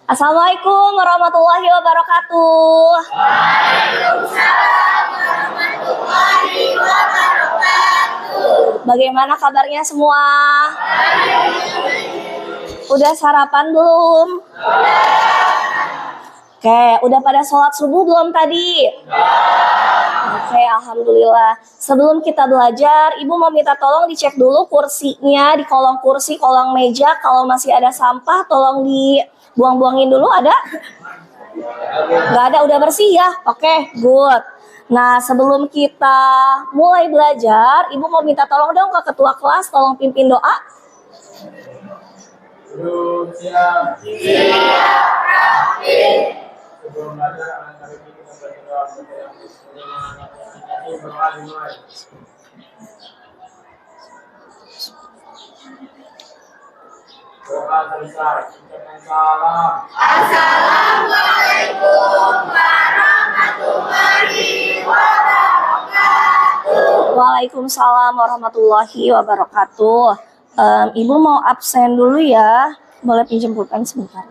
Assalamualaikum warahmatullahi wabarakatuh. Waalaikumsalam warahmatullahi wabarakatuh. Bagaimana kabarnya semua? Udah sarapan belum? Oke, udah pada sholat subuh belum tadi? Oke, alhamdulillah. Sebelum kita belajar, Ibu mau minta tolong dicek dulu kursinya di kolong kursi, kolong meja. Kalau masih ada sampah, tolong dibuang-buangin dulu. Ada? Gak ada, udah bersih ya? Oke, good. Nah, sebelum kita mulai belajar, Ibu mau minta tolong dong ke ketua kelas, tolong pimpin doa. Siap. Siap, Rafi. Sebelum belajar, kali ini kita berdoa Assalamualaikum warahmatullahi wabarakatuh. Waalaikumsalam warahmatullahi wabarakatuh. Ibu mau absen dulu ya. Boleh pinjam pulpen sebentar.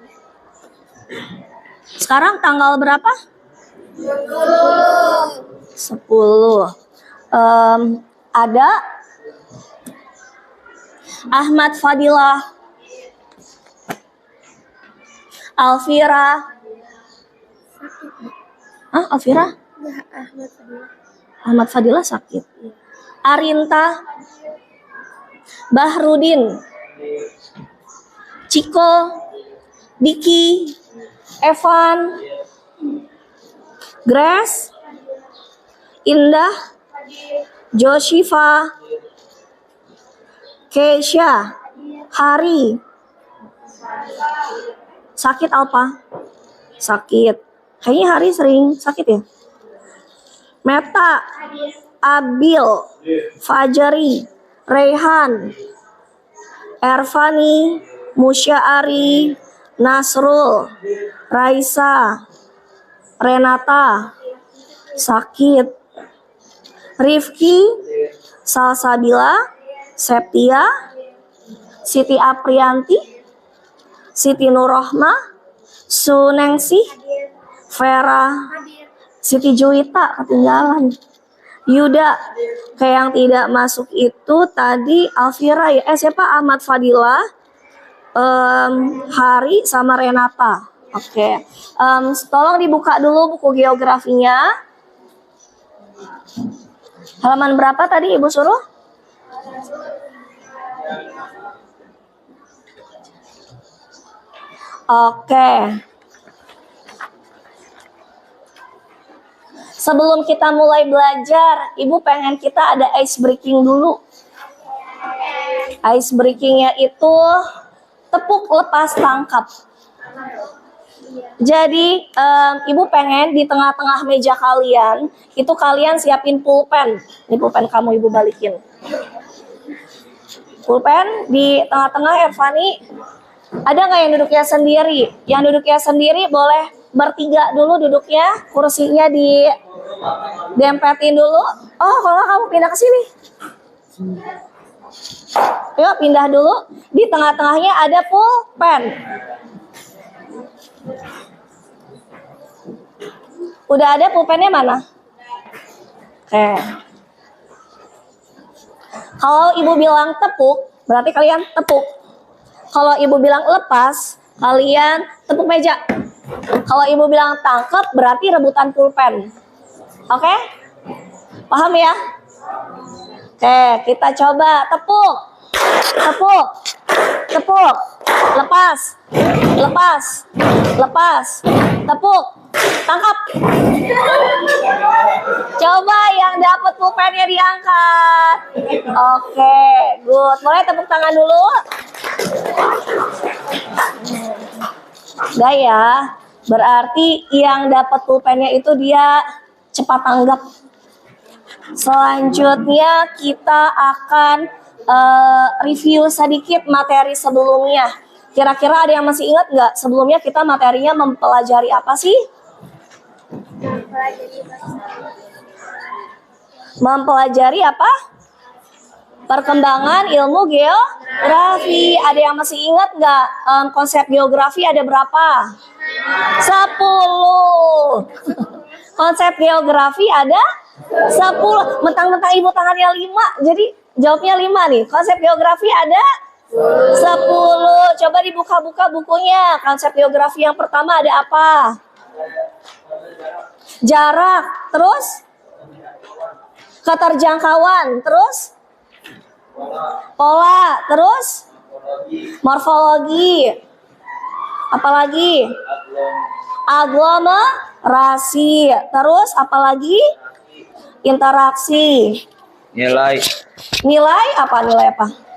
Sekarang tanggal berapa? 10. Ada Ahmad Fadilah, Alfira. Alfira? Ahmad Fadilah sakit. Arinta, Bahrudin, Ciko, Diki, Evan, Grace, Indah, Joshifa, Keisha, Hari. Sakit apa? Sakit. Kayaknya Hari sering sakit ya. Meta, Abil, Fajari, Rehan, Ervani, Musyaari, Nasrul, Raisa, Renata, sakit. Rifki, Salsabila, Septia, Siti Aprianti, Siti Nurrohma, Sunengsih, Vera, Siti Juwita ketinggalan. Yuda, kayak yang tidak masuk itu tadi Alfira ya. Siapa? Ahmad Fadilah, Hari sama Renata. Oke. Tolong dibuka dulu buku geografinya. Halaman berapa tadi Ibu suruh? Oke. Sebelum kita mulai belajar, Ibu pengen kita ada ice breaking dulu. Ice breakingnya itu tepuk lepas tangkap. Jadi Ibu pengen di tengah-tengah meja kalian, itu kalian siapin pulpen. Ini pulpen kamu Ibu balikin. Pulpen di tengah-tengah. Ervani, ada nggak yang duduknya sendiri? Yang duduknya sendiri boleh bertiga dulu duduknya, kursinya dempetin dulu. Oh, kalau kamu pindah ke sini. Yuk pindah dulu. Di tengah-tengahnya ada pulpen. Udah ada pulpennya mana? Oke. Kalau Ibu bilang tepuk, berarti kalian tepuk. Kalau Ibu bilang lepas, kalian tepuk meja. Kalau Ibu bilang tangkap, berarti rebutan pulpen. Oke? Paham ya? Oke, kita coba tepuk. Tepuk. Tepuk. Lepas. Lepas. Lepas. Tepuk. Tangkap. Coba yang dapat pulpennya diangkat. Oke, good. Boleh tepuk tangan dulu? Enggak ya. Berarti yang dapat pulpennya itu dia cepat tanggap. Selanjutnya kita akan review sedikit materi sebelumnya. Kira-kira ada yang masih ingat nggak? Sebelumnya kita materinya mempelajari apa sih? Mempelajari apa? Perkembangan ilmu geografi. Ada yang masih ingat nggak konsep geografi ada berapa? 10. Konsep geografi ada 10. Mentang-mentang ibu tangannya 5, jadi jawabnya 5 nih. Konsep geografi ada 10. Coba dibuka-buka bukunya. Konsep geografi yang pertama ada apa? Jarak. Terus? Keterjangkauan. Terus? Pola. Terus? Morfologi. Apalagi? Aglomerasi. Terus apalagi? Interaksi. Nilai Nilai apa? Nilai apa?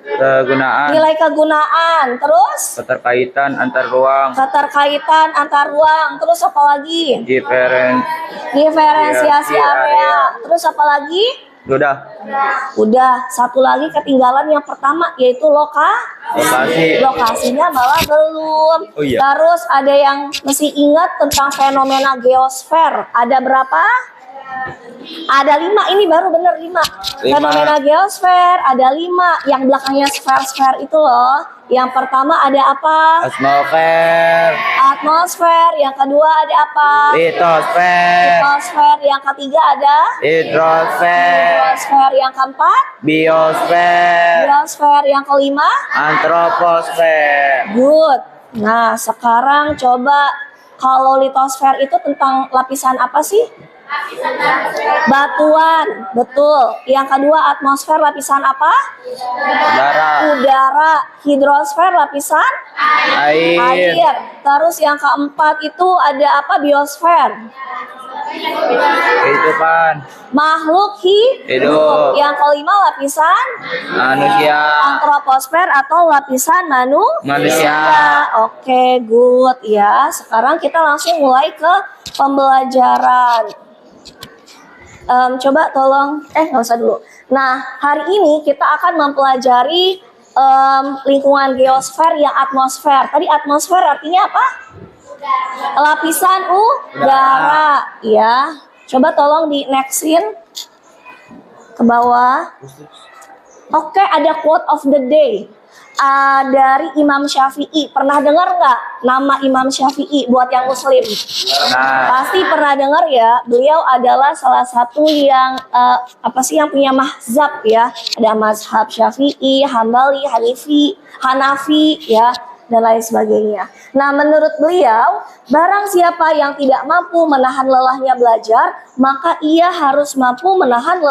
kegunaan, Nilai kegunaan. Terus? keterkaitan antar ruang, Keterkaitan antar ruang. Terus apa lagi? Diferensiasi area. Terus apa lagi? sudah Udah. Satu lagi ketinggalan yang pertama, yaitu lokasi. Lokasinya malah belum. Oh iya. Terus ada yang masih ingat tentang fenomena geosfer. Ada berapa? Ada 5. Ini baru bener 5. Fenomena geosfer ada 5. Yang belakangnya sfer-sfer itu loh. Yang pertama ada apa? Atmosfer, Atmosfer. Yang kedua ada apa? litosfer, Litosfer. Yang ketiga ada hidrosfer, hidrosfer. Yang keempat biosfer, biosfer. Yang kelima antroposfer. good. Nah sekarang coba, kalau litosfer itu tentang lapisan apa sih? Batuan, betul. Yang kedua atmosfer lapisan apa? Udara, Udara. Hidrosfer lapisan air, air. Terus yang keempat itu ada apa? Biosfer. kehidupan, Makhluk hidup, Yang kelima lapisan manusia, antroposfer atau lapisan manusia. Oke, good ya. Sekarang kita langsung mulai ke pembelajaran. Coba tolong, nggak usah dulu. Nah, hari ini kita akan mempelajari lingkungan geosfer yang atmosfer. Tadi atmosfer artinya apa? Lapisan udara, ya. Coba tolong di nextin ke bawah. Oke, ada quote of the day. Dari Imam Syafi'i. Pernah dengar nggak nama Imam Syafi'i buat yang muslim? Nah, Pasti pernah dengar ya. Beliau adalah salah satu yang yang punya mazhab ya. Ada mazhab Syafi'i, Hambali, Hanafi ya, dan lain sebagainya. Nah, menurut beliau, barang siapa yang tidak mampu menahan lelahnya belajar, maka ia harus mampu menahan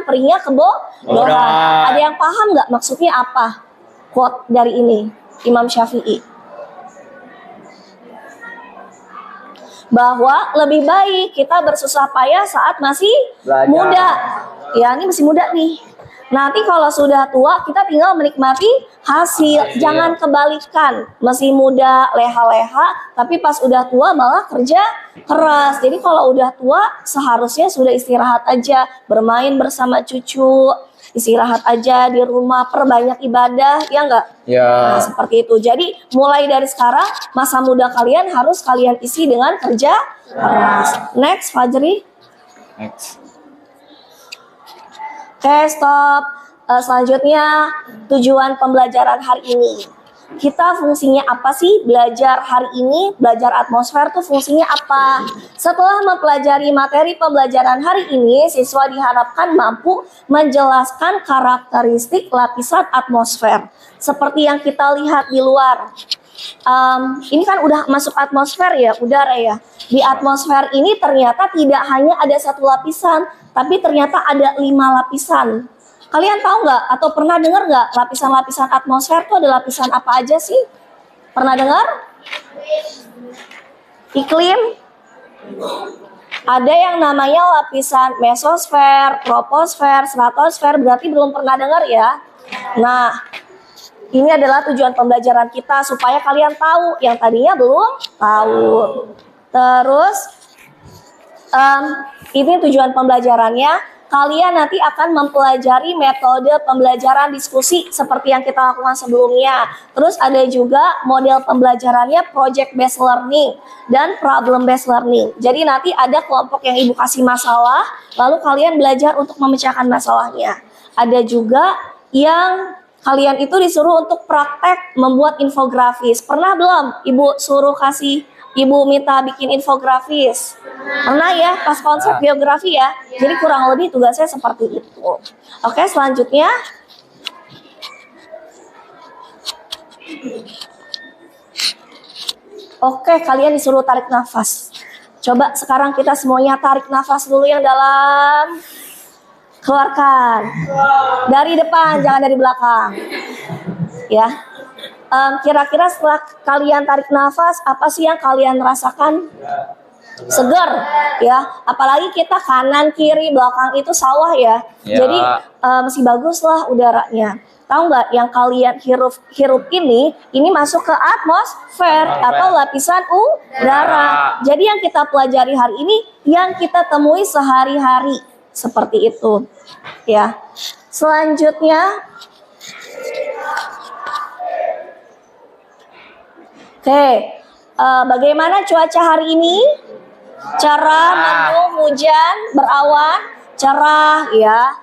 perihnya kebodohan. Ada yang paham nggak maksudnya apa? Quote dari ini, Imam Syafi'i. Bahwa lebih baik kita bersusah payah saat masih belajar. muda. Ya, ini masih muda nih. Nanti kalau sudah tua, kita tinggal menikmati hasil. Jangan kebalikan. Masih muda, leha-leha, tapi pas udah tua malah kerja keras. Jadi kalau udah tua, seharusnya sudah istirahat aja. Bermain bersama cucu, istirahat aja di rumah, perbanyak ibadah, ya enggak? ya, Nah, seperti itu. Jadi, mulai dari sekarang, masa muda kalian harus kalian isi dengan kerja keras. Next, Fajri. next. Oke, stop. Selanjutnya, tujuan pembelajaran hari ini. Kita fungsinya apa sih belajar hari ini? Belajar atmosfer tuh fungsinya apa? Setelah mempelajari materi pembelajaran hari ini, siswa diharapkan mampu menjelaskan karakteristik lapisan atmosfer. Seperti yang kita lihat di luar. Ini kan udah masuk atmosfer ya, udara ya. Di atmosfer ini ternyata tidak hanya ada satu lapisan, tapi ternyata ada 5 lapisan. Kalian tahu nggak atau pernah dengar nggak lapisan-lapisan atmosfer itu ada lapisan apa aja sih? Pernah dengar? Iklim? Ada yang namanya lapisan mesosfer, troposfer, stratosfer, berarti belum pernah dengar ya? Nah, ini adalah tujuan pembelajaran kita supaya kalian tahu yang tadinya belum tahu. Terus, ini tujuan pembelajarannya. Kalian nanti akan mempelajari metode pembelajaran diskusi seperti yang kita lakukan sebelumnya. Terus ada juga model pembelajarannya project based learning dan problem based learning. Jadi nanti ada kelompok yang ibu kasih masalah, lalu kalian belajar untuk memecahkan masalahnya. ada juga yang kalian itu disuruh untuk praktek membuat infografis. Pernah belum Ibu suruh Ibu minta bikin infografis? Pernah ya, pas konsep geografi ya. Jadi kurang lebih tugasnya seperti itu. Oke, selanjutnya. Oke, kalian disuruh tarik nafas. Coba sekarang kita semuanya tarik nafas dulu yang dalam. Keluarkan. Dari depan, jangan dari belakang. Ya. Kira-kira setelah kalian tarik nafas, apa sih yang kalian rasakan? Seger, ya. Apalagi kita kanan, kiri, belakang itu sawah ya. Jadi masih bagus lah udaranya. Tahu nggak yang kalian hirup ini masuk ke atmosfer atau lapisan udara. Jadi yang kita pelajari hari ini, yang kita temui sehari-hari seperti itu, ya. Selanjutnya, oke, bagaimana cuaca hari ini? Cerah, mendung, hujan, berawan, cerah, ya.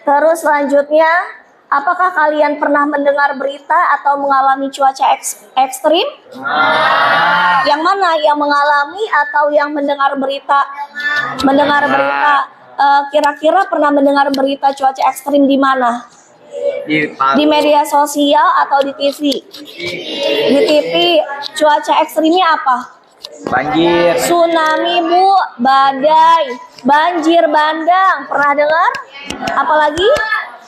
Terus selanjutnya, apakah kalian pernah mendengar berita atau mengalami cuaca ekstrim? Yang mana? Yang mengalami atau yang mendengar berita? Mendengar berita. Kira-kira pernah mendengar berita cuaca ekstrim di mana? Di media sosial atau di TV? Di TV. Cuaca ekstrimnya apa? Banjir. Tsunami, Bu, badai, banjir bandang. Pernah dengar? Apalagi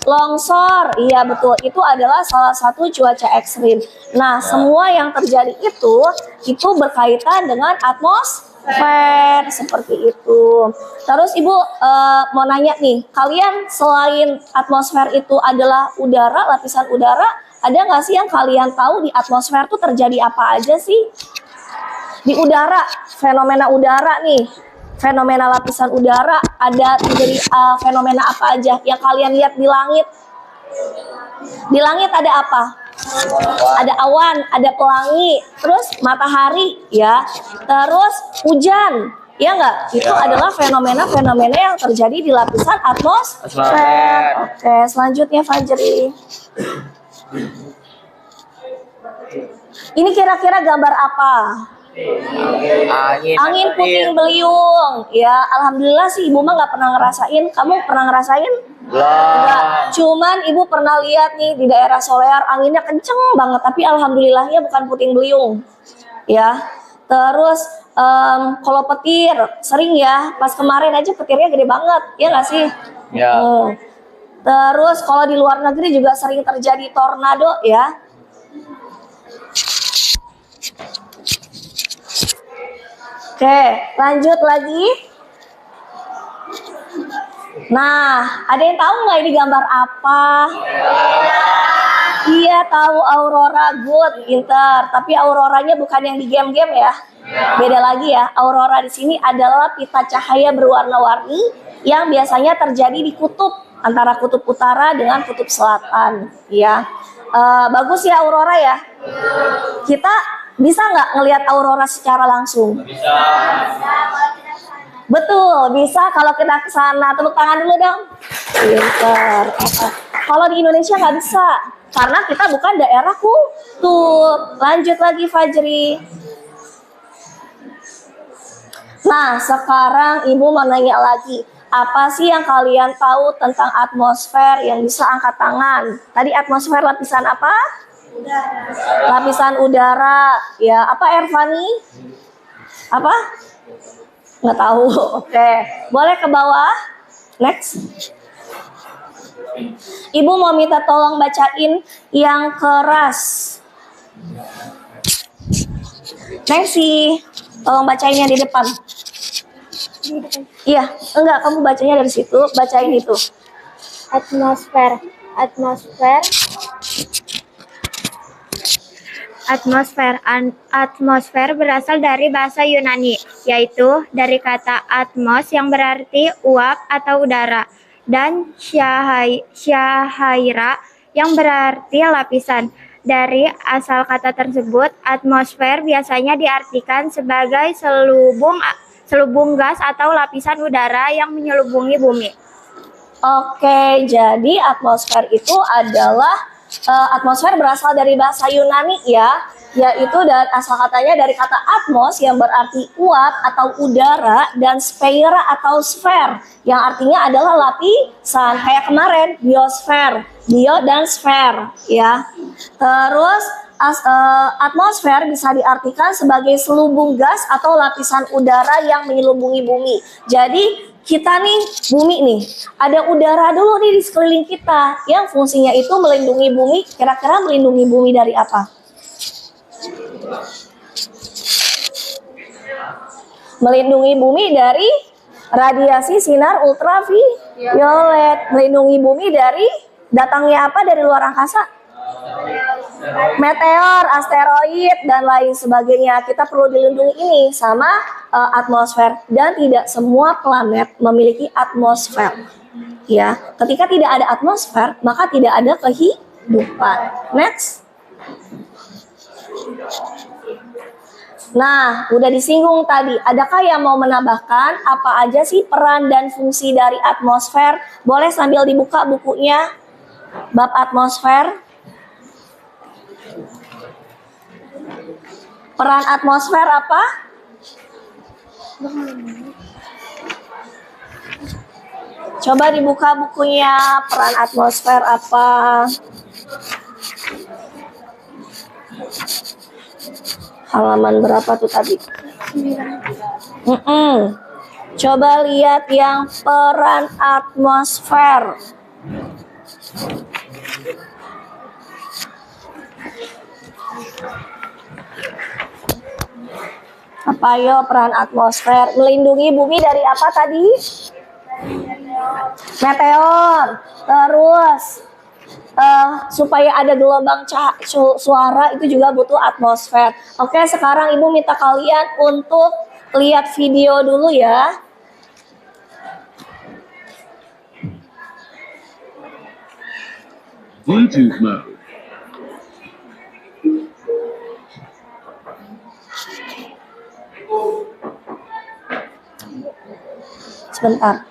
longsor. Iya betul, itu adalah salah satu cuaca ekstrim. Nah, semua yang terjadi itu berkaitan dengan atmosfer seperti itu. Terus Ibu mau nanya nih, kalian selain atmosfer itu adalah udara, lapisan udara, ada nggak sih yang kalian tahu di atmosfer tuh terjadi apa aja sih? Di udara, fenomena udara nih, fenomena lapisan udara, ada terjadi fenomena apa aja yang kalian lihat di langit? Di langit ada apa? Ada awan, ada pelangi, terus matahari, ya, terus hujan, ya nggak? Itu adalah fenomena-fenomena yang terjadi di lapisan atmosfer. Oke, selanjutnya Fajri. Ini kira-kira gambar apa? Angin puting beliung, ya. Alhamdulillah sih Ibu mah nggak pernah ngerasain. Kamu pernah ngerasain? Enggak. Cuman Ibu pernah lihat nih di daerah Solear anginnya kenceng banget, tapi alhamdulillahnya bukan puting beliung, ya. Terus kalau petir sering ya. Pas kemarin aja petirnya gede banget, ya nggak sih? Ya. Terus kalau di luar negeri juga sering terjadi tornado, ya. Oke, lanjut lagi. Nah, ada yang tahu nggak ini gambar apa? Iya, tahu aurora, good, pinter. Tapi auroranya bukan yang di game-game ya. Beda lagi ya. Aurora di sini adalah pita cahaya berwarna-warni yang biasanya terjadi di kutub, antara kutub utara dengan kutub selatan. Ya, bagus ya aurora ya. Kita bisa nggak ngelihat aurora secara langsung? Bisa. Betul, bisa kalau kita ke sana. Tepuk tangan dulu dong. Pinter. Kalau di Indonesia nggak bisa, karena kita bukan daerah kutub. Lanjut lagi Fajri. Nah, sekarang Ibu mau nanya lagi. Apa sih yang kalian tahu tentang atmosfer yang bisa angkat tangan? Tadi atmosfer lapisan apa? Lapisan udara, ya. Apa Ervani? Apa? Nggak tahu. Oke, boleh ke bawah. Next. Ibu mau minta tolong bacain yang keras. Next sih, tolong bacain yang di depan. Iya, enggak, kamu bacanya dari situ, bacain itu. Atmosfer. Atmosfer berasal dari bahasa Yunani, yaitu dari kata atmos yang berarti uap atau udara, dan syahaira yang berarti lapisan. Dari asal kata tersebut, atmosfer biasanya diartikan sebagai selubung gas atau lapisan udara yang menyelubungi bumi. Oke, jadi atmosfer itu adalah atmosfer berasal dari bahasa Yunani ya, yaitu dan asal katanya dari kata atmos yang berarti uap atau udara dan sfera atau sfer yang artinya adalah lapisan. Kayak kemarin biosfer, bio dan sfer ya. Terus atmosfer bisa diartikan sebagai selubung gas atau lapisan udara yang menyelubungi bumi. Jadi kita nih, bumi nih, ada udara dulu nih di sekeliling kita yang fungsinya itu melindungi bumi. Kira-kira melindungi bumi dari apa? Melindungi bumi dari radiasi sinar ultraviolet. Melindungi bumi dari datangnya apa dari luar angkasa? Meteor, asteroid, dan lain sebagainya. Kita perlu dilindungi ini sama atmosfer, dan tidak semua planet memiliki atmosfer. Ya, ketika tidak ada atmosfer, maka tidak ada kehidupan. Next. Nah, udah disinggung tadi. Adakah yang mau menambahkan apa aja sih peran dan fungsi dari atmosfer? Boleh sambil dibuka bukunya. Bab atmosfer. Peran atmosfer apa? Coba dibuka bukunya. Peran atmosfer apa? Halaman berapa tuh tadi? Coba lihat yang peran atmosfer. Apa yo peran atmosfer? Melindungi bumi dari apa tadi? Meteor. Terus supaya ada gelombang suara itu juga butuh atmosfer. Oke, sekarang Ibu minta kalian untuk lihat video dulu ya. Bluetooth mode. Sebentar.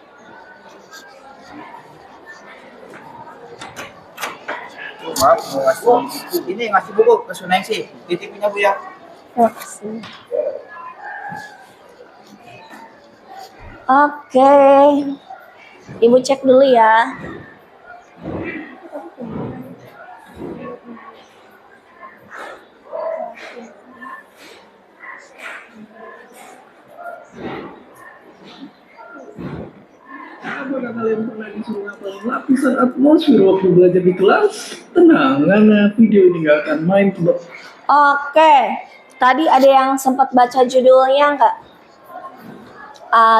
Maaf, mau ngasih buku. Ini ngasih buku ke Sunengsi. Titipnya Bu ya. Terima kasih. Oke. Ibu cek dulu ya. Apakah kalian pernah disuruh ngapalin lapisan atmosfer waktu belajar di kelas? Tenang, karena video ini nggak akan main tebak. Oke. Tadi ada yang sempat baca judulnya nggak?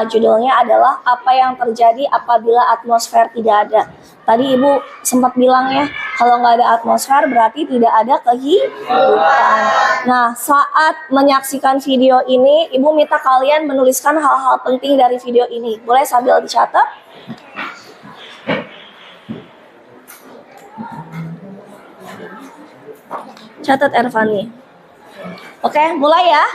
Judulnya adalah apa yang terjadi apabila atmosfer tidak ada. Tadi Ibu sempat bilang ya, kalau nggak ada atmosfer berarti tidak ada kehidupan. Nah, saat menyaksikan video ini, Ibu minta kalian menuliskan hal-hal penting dari video ini. Boleh sambil dicatat? Catat Ervani. Oke, mulai ya.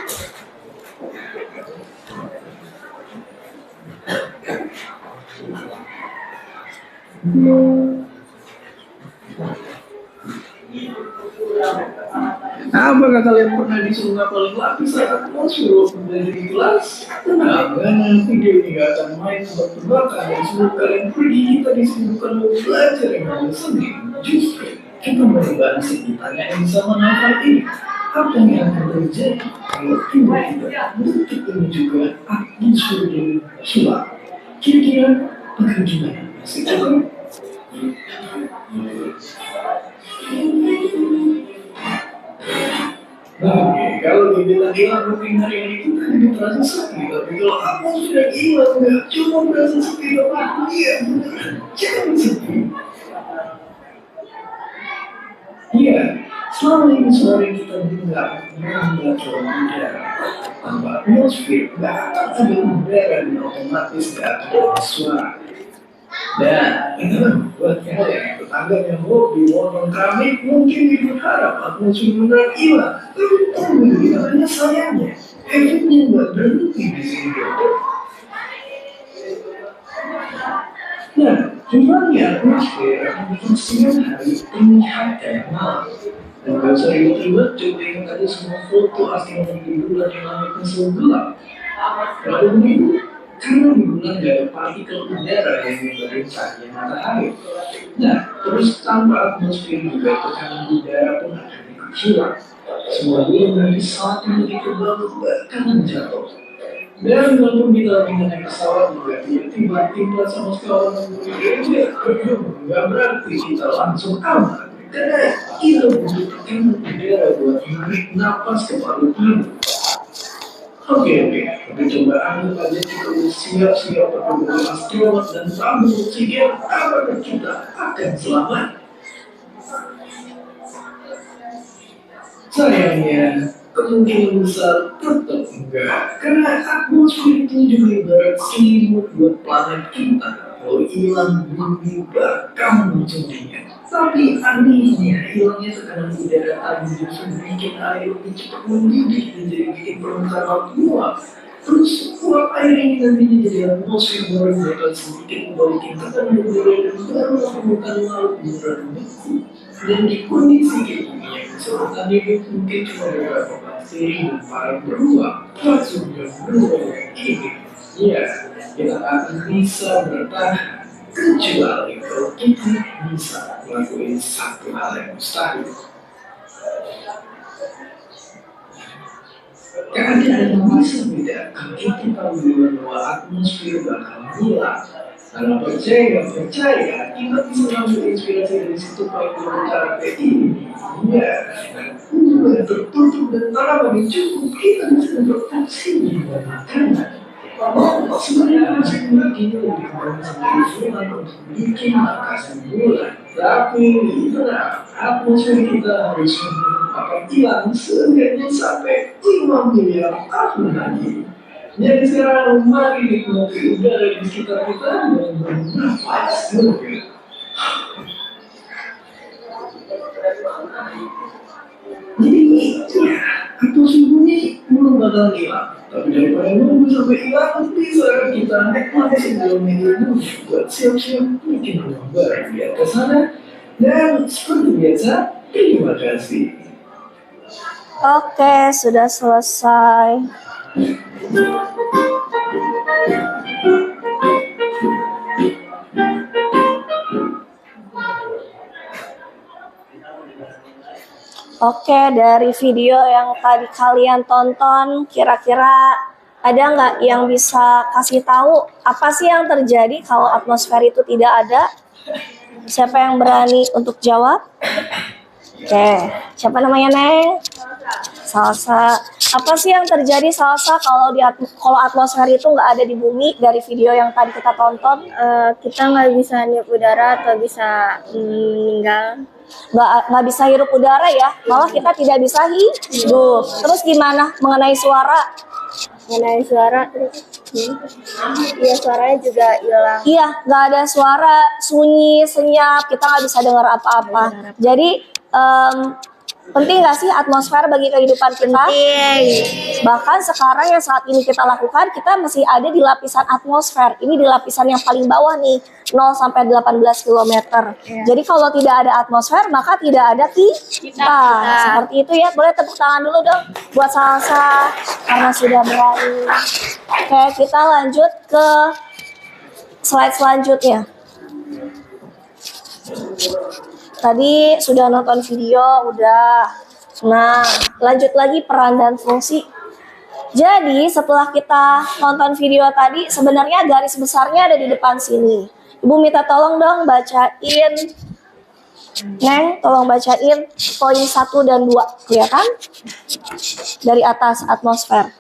Apakah kalian pernah disuruh ngapalin lapisan atmosfer waktu belajar di kelas? Tenang, karena video ini nggak akan main tebak-tebakan dan sebelum kalian pergi, kita disibukkan mau belajar yang lebih sendiri. Justru kita membahas pertanyaan yang sama menghafal ini. Apa yang akan terjadi kalau tiba-tiba bentuk ini juga atmosfer yang sulap? Kira-kira akan gimana? Masih cukup? Oke, kalau dibilang hilang mungkin hari ini kita jadi terasa sepi, tapi kalau atmosfer hilang nggak cuma berasa sepi, tapi iya beneran jangan sepi. Iya, selama ini sore kita dengar membaca udara tanpa atmosfer, nggak akan ada udara dan otomatis nggak akan ada suara. Dan itu buat kalian tetangganya hobi walaupun kami mungkin berharap atmosfer beneran hilang, tapi tunggu hanya sayangnya efeknya nggak berhenti di sini. Nah, Cuman ya atmosfer akan siang hari terlihat kayak malam. Dan gak usah ribet-ribet, coba ingat aja semua foto astronomi di bulan yang langitnya selalu gelap. Lalu begitu, karena di bulan gak ada partikel udara yang menyebarin cahaya matahari. Nah, terus tanpa atmosfer juga tekanan udara pun akan dikecilkan. Semua bulan saat memiliki kebangun bakalan jatuh. Dan walaupun kita lagi naik pesawat juga tiba-tiba sama sekawan berbeda, nggak berarti kita langsung aman. Karena kita butuh tekanan udara buat menarik napas ke paru-paru. Oke, tapi coba anggap aja kita udah siap-siap berhubungan astronot dan tabung oksigen, apakah kita akan selamat? Sayangnya, kemungkinan besar tetap enggak. Karena atmosfer itu juga ibarat selimut buat planet kita. Kalau hilang bumi bakal muncul dingin. Tapi anehnya, hilangnya tekanan udara tadi justru bikin air lebih cepat mendidih dan jadi bikin permukaan laut meluap. Terus uap air ini nantinya jadi atmosfer baru bakal sedikit membalikin tekanan udara dan baru permukaan laut beneran beku. Dan di kondisi kayak gini yang keseluruhan hidup mungkin cuma beberapa bakteri dan para beruang langsung beruang ini. Ya, kita akan bisa bertahan kecuali kalau kita bisa melakukan satu hal yang mustahil. Keadaan yang bisa beda kalau kita tahu bahwa atmosfer bakal hilang. Karena percaya, kita bisa mengambil inspirasi dari situ baik dengan cara kayak ini. Ya, dan tertutup dan tanaman yang cukup, kita bisa berfungsi dengan makanan. Sebenarnya masih mungkin lebih kurang sendiri bulan untuk bikin makanan bulan. Tapi benar, atmosfer kita harus akan hilang seenggaknya sampai 5 miliar tahun lagi. Jadi sekarang mari nikmati udara di sekitar kita dan bernafas lega. Jadi ya, atmosfer ini belum bakal hilang. Tapi daripada nunggu sampai hilang, bisa kita nikmati sebelum ini buat siap-siap bikin rumah baru biar kesana. Dan seperti biasa, terima kasih. Oke, sudah selesai. Oke, dari video yang tadi kalian tonton, kira-kira ada nggak yang bisa kasih tahu apa sih yang terjadi kalau atmosfer itu tidak ada? Siapa yang berani untuk jawab? Oke, siapa namanya Neng? Salsa. Apa sih yang terjadi Salsa kalau kalau atmosfer itu nggak ada di bumi dari video yang tadi kita tonton? Kita nggak bisa niup udara atau bisa meninggal. Nggak bisa hirup udara ya, malah kita tidak bisa hidup. Terus gimana mengenai suara? Mengenai suara, iya suaranya juga hilang. Iya, nggak ada suara, sunyi, senyap, kita nggak bisa dengar apa-apa. Jadi penting nggak sih atmosfer bagi kehidupan kita? Penting. Bahkan sekarang yang saat ini kita lakukan, kita masih ada di lapisan atmosfer. Ini di lapisan yang paling bawah nih, 0 sampai 18 km. Ya. Jadi kalau tidak ada atmosfer, maka tidak ada kita. Seperti itu ya. Boleh tepuk tangan dulu dong buat Salsa karena sudah berani. Oke, kita lanjut ke slide selanjutnya. Tadi sudah nonton video, udah. Nah, lanjut lagi peran dan fungsi. Jadi, setelah kita nonton video tadi, sebenarnya garis besarnya ada di depan sini. Ibu minta tolong dong bacain. Neng, tolong bacain poin 1 dan 2. Kelihatan? Dari atas atmosfer.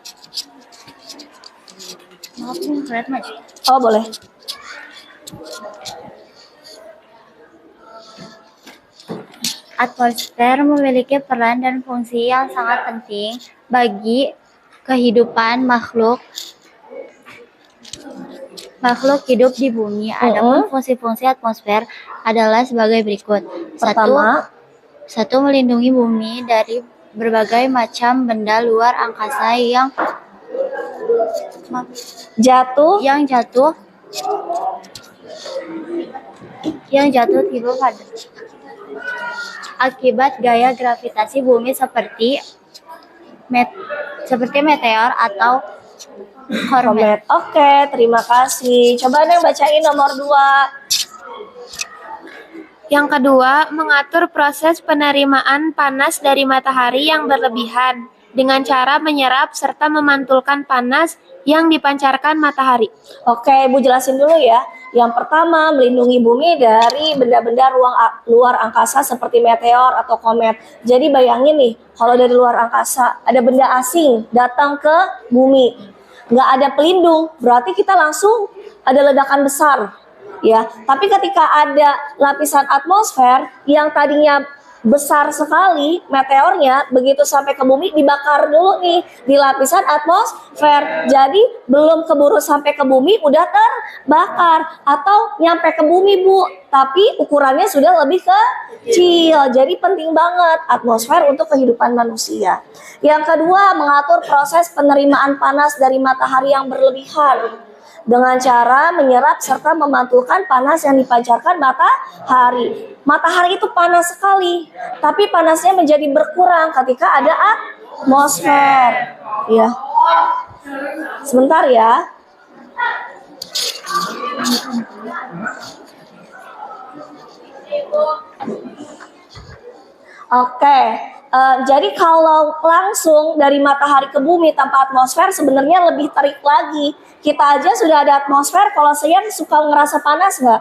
Oh, boleh. Atmosfer memiliki peran dan fungsi yang sangat penting bagi kehidupan makhluk hidup di bumi. Adapun fungsi-fungsi atmosfer adalah sebagai berikut. Satu, melindungi bumi dari berbagai macam benda luar angkasa yang jatuh yang jatuh tiba pada akibat gaya gravitasi bumi seperti meteor atau komet. Komet. Oke, terima kasih. Coba ada yang bacain nomor 2. Yang kedua, mengatur proses penerimaan panas dari matahari yang berlebihan dengan cara menyerap serta memantulkan panas yang dipancarkan matahari. Oke, Ibu jelasin dulu ya. Yang pertama, melindungi bumi dari benda-benda luar angkasa seperti meteor atau komet. Jadi bayangin nih, kalau dari luar angkasa ada benda asing datang ke bumi, nggak ada pelindung, berarti kita langsung ada ledakan besar. Ya, tapi ketika ada lapisan atmosfer yang tadinya besar sekali meteornya, begitu sampai ke bumi dibakar dulu nih di lapisan atmosfer. Jadi belum keburu sampai ke bumi udah terbakar, atau nyampe ke bumi Bu, tapi ukurannya sudah lebih kecil. Jadi penting banget atmosfer untuk kehidupan manusia. Yang kedua, mengatur proses penerimaan panas dari matahari yang berlebihan dengan cara menyerap serta memantulkan panas yang dipancarkan matahari. Matahari itu panas sekali, tapi panasnya menjadi berkurang ketika ada atmosfer. Ya. Sebentar ya. Oke. Jadi kalau langsung dari matahari ke bumi tanpa atmosfer sebenarnya lebih terik lagi. Kita aja sudah ada atmosfer, kalau siang suka ngerasa panas nggak?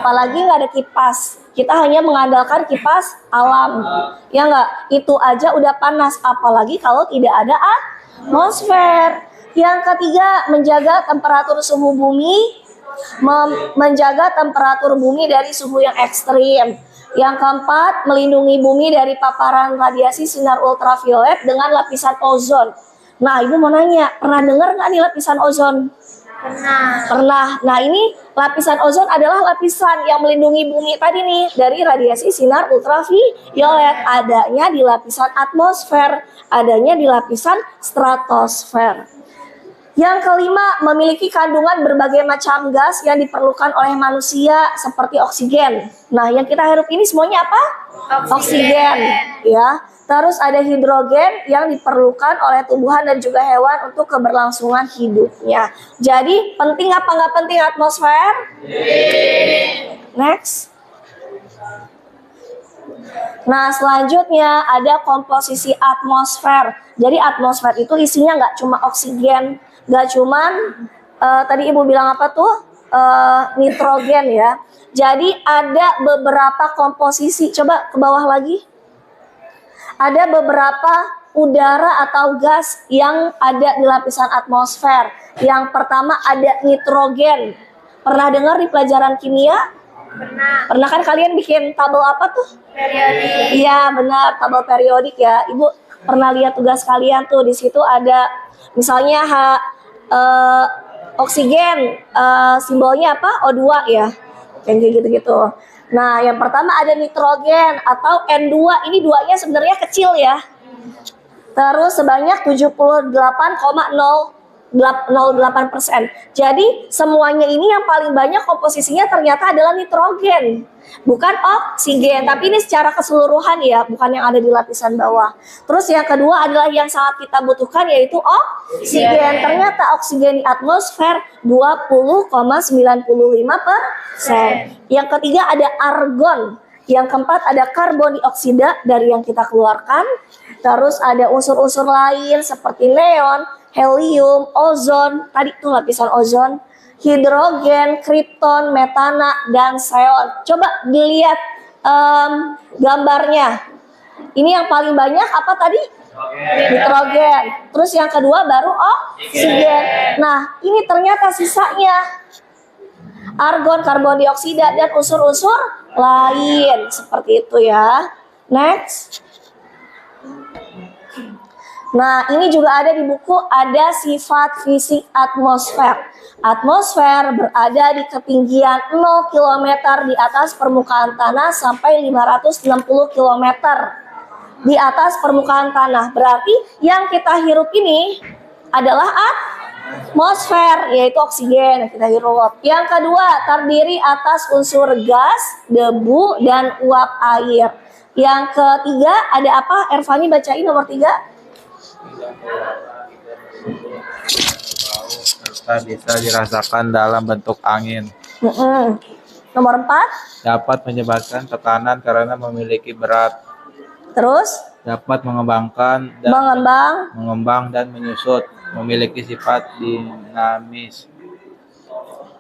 Apalagi nggak ada kipas. Kita hanya mengandalkan kipas alam. Ya nggak? Itu aja udah panas, apalagi kalau tidak ada atmosfer. Yang ketiga, menjaga temperatur suhu bumi, menjaga temperatur bumi dari suhu yang ekstrim. Yang keempat, melindungi bumi dari paparan radiasi sinar ultraviolet dengan lapisan ozon. Nah, Ibu mau nanya, pernah dengar nggak nih lapisan ozon? Pernah. Nah, ini lapisan ozon adalah lapisan yang melindungi bumi tadi nih dari radiasi sinar ultraviolet. Adanya di lapisan atmosfer, adanya di lapisan stratosfer. Yang kelima, memiliki kandungan berbagai macam gas yang diperlukan oleh manusia seperti oksigen. Nah, yang kita hirup ini semuanya apa? Oksigen. Ya. Terus ada hidrogen yang diperlukan oleh tumbuhan dan juga hewan untuk keberlangsungan hidupnya. Jadi, penting apa nggak penting atmosfer? Next. Nah, selanjutnya ada komposisi atmosfer. Jadi, atmosfer itu isinya nggak cuma oksigen, nggak cuman tadi Ibu bilang apa tuh nitrogen ya. Jadi ada beberapa komposisi. Coba ke bawah lagi. Ada beberapa udara atau gas yang ada di lapisan atmosfer. Yang pertama ada nitrogen. Pernah dengar di pelajaran kimia? Pernah. Pernah kan kalian bikin tabel apa tuh? Periodik. Iya benar, tabel periodik ya. Ibu pernah lihat tugas kalian tuh, di situ ada misalnya oksigen, simbolnya apa? O2 ya, kayak gitu-gitu. Nah, yang pertama ada nitrogen atau N2, ini duanya sebenarnya kecil ya. Terus sebanyak 78,08%. Jadi semuanya ini yang paling banyak komposisinya ternyata adalah nitrogen, bukan oksigen. Tapi ini secara keseluruhan ya, bukan yang ada di lapisan bawah. Terus yang kedua adalah yang sangat kita butuhkan yaitu oksigen. Ternyata oksigen di atmosfer 20,95%. Yang ketiga ada argon. Yang keempat ada karbon dioksida dari yang kita keluarkan. Terus ada unsur-unsur lain seperti neon, helium, ozon, tadi tuh lapisan ozon, hidrogen, kripton, metana, dan xenon. Coba dilihat gambarnya. Ini yang paling banyak apa tadi? Nitrogen. Terus yang kedua baru oksigen. Nah, ini ternyata sisanya argon, karbon dioksida, dan unsur-unsur lain. Seperti itu ya. Next. Nah, ini juga ada di buku, ada sifat fisik atmosfer. Atmosfer berada di ketinggian 0 km di atas permukaan tanah sampai 560 km di atas permukaan tanah. Berarti yang kita hirup ini adalah atmosfer, yaitu oksigen yang kita hirup. Yang kedua, terdiri atas unsur gas, debu, dan uap air. Yang ketiga, ada apa? Ervani bacain nomor 3. Serta bisa dirasakan dalam bentuk angin. Nomor 4. Dapat menyebabkan tekanan karena memiliki berat. Terus, Dapat mengembang dan menyusut. Memiliki sifat dinamis.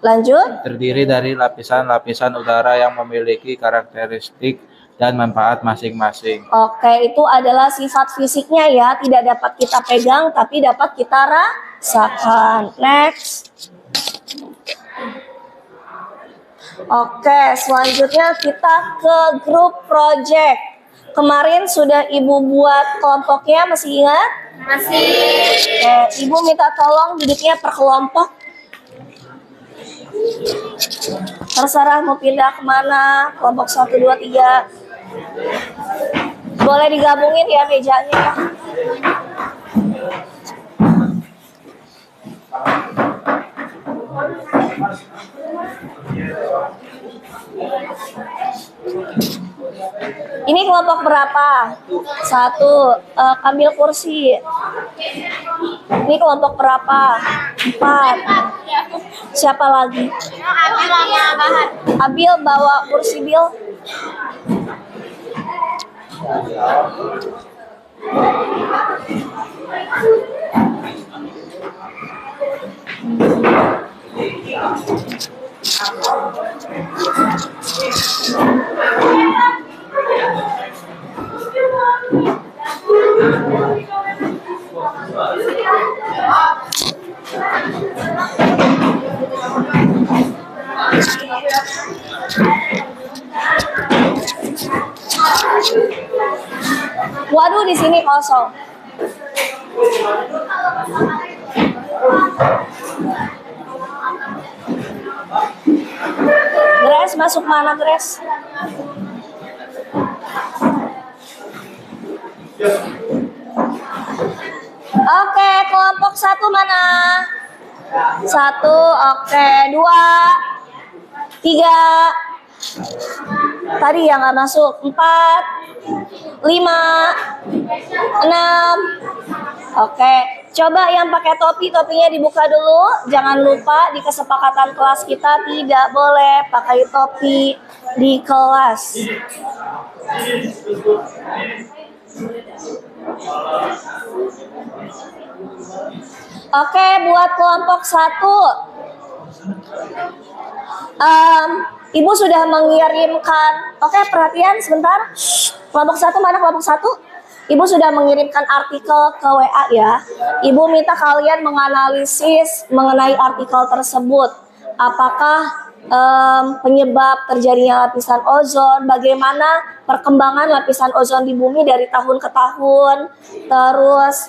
lanjut. Terdiri dari lapisan-lapisan udara yang memiliki karakteristik dan manfaat masing-masing. Oke, itu adalah sifat fisiknya ya, tidak dapat kita pegang tapi dapat kita rasakan. Next. Oke, selanjutnya kita ke grup project. Kemarin sudah Ibu buat kelompoknya, masih ingat? Masih. Oke, Ibu minta tolong duduknya per kelompok. Terserah mau pindah kemana, kelompok 1, 2, 3. Boleh digabungin ya mejanya. Ini kelompok berapa? 1. Ambil kursi. Ini kelompok berapa? 4. Siapa lagi? Abil bawa kursi Bil. Waduh, di sini kosong. Grace masuk mana, Grace? Oke, kelompok 1 mana? 1, oke. 2, 3. Tadi yang nggak masuk. 4, 5, 6. Oke, coba yang pakai topi, topinya dibuka dulu. Jangan lupa di kesepakatan kelas kita tidak boleh pakai topi di kelas. Oke, buat kelompok 1. Ibu sudah mengirimkan. Oke, perhatian sebentar. Kelompok 1 mana kelompok 1? Ibu sudah mengirimkan artikel ke WA ya. Ibu minta kalian menganalisis mengenai artikel tersebut. Apakah penyebab terjadinya lapisan ozon, bagaimana perkembangan lapisan ozon di bumi dari tahun ke tahun, terus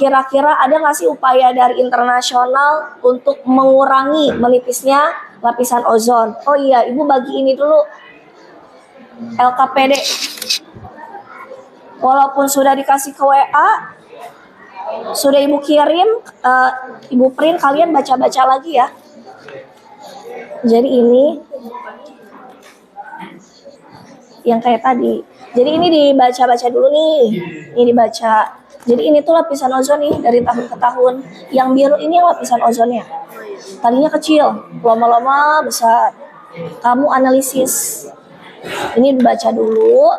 kira-kira ada nggak sih upaya dari internasional untuk mengurangi menipisnya lapisan ozon. Oh iya, Ibu bagi ini dulu LKPD. Walaupun sudah dikasih ke WA, sudah Ibu kirim, Ibu print, kalian baca-baca lagi ya. Jadi ini yang kayak tadi. Jadi ini dibaca-baca dulu nih. Ini dibaca. Jadi ini tuh lapisan ozon nih dari tahun ke tahun. Yang biru ini yang lapisan ozonnya. Tadinya kecil, lama-lama besar. Kamu analisis. Ini dibaca dulu,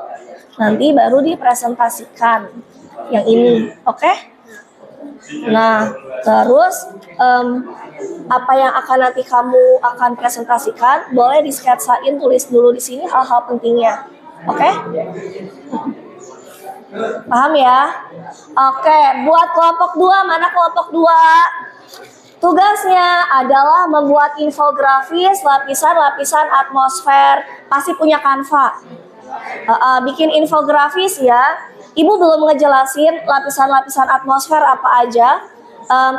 nanti baru dipresentasikan. Yang ini, oke? Nah, terus apa yang akan nanti kamu akan presentasikan, boleh disketsain, tulis dulu di sini hal-hal pentingnya. Oke? Paham ya? Oke, buat kelompok 2, mana kelompok 2? Tugasnya adalah membuat infografis lapisan-lapisan atmosfer. Pasti punya Canva. Bikin infografis ya. Ibu belum ngejelasin lapisan-lapisan atmosfer apa aja.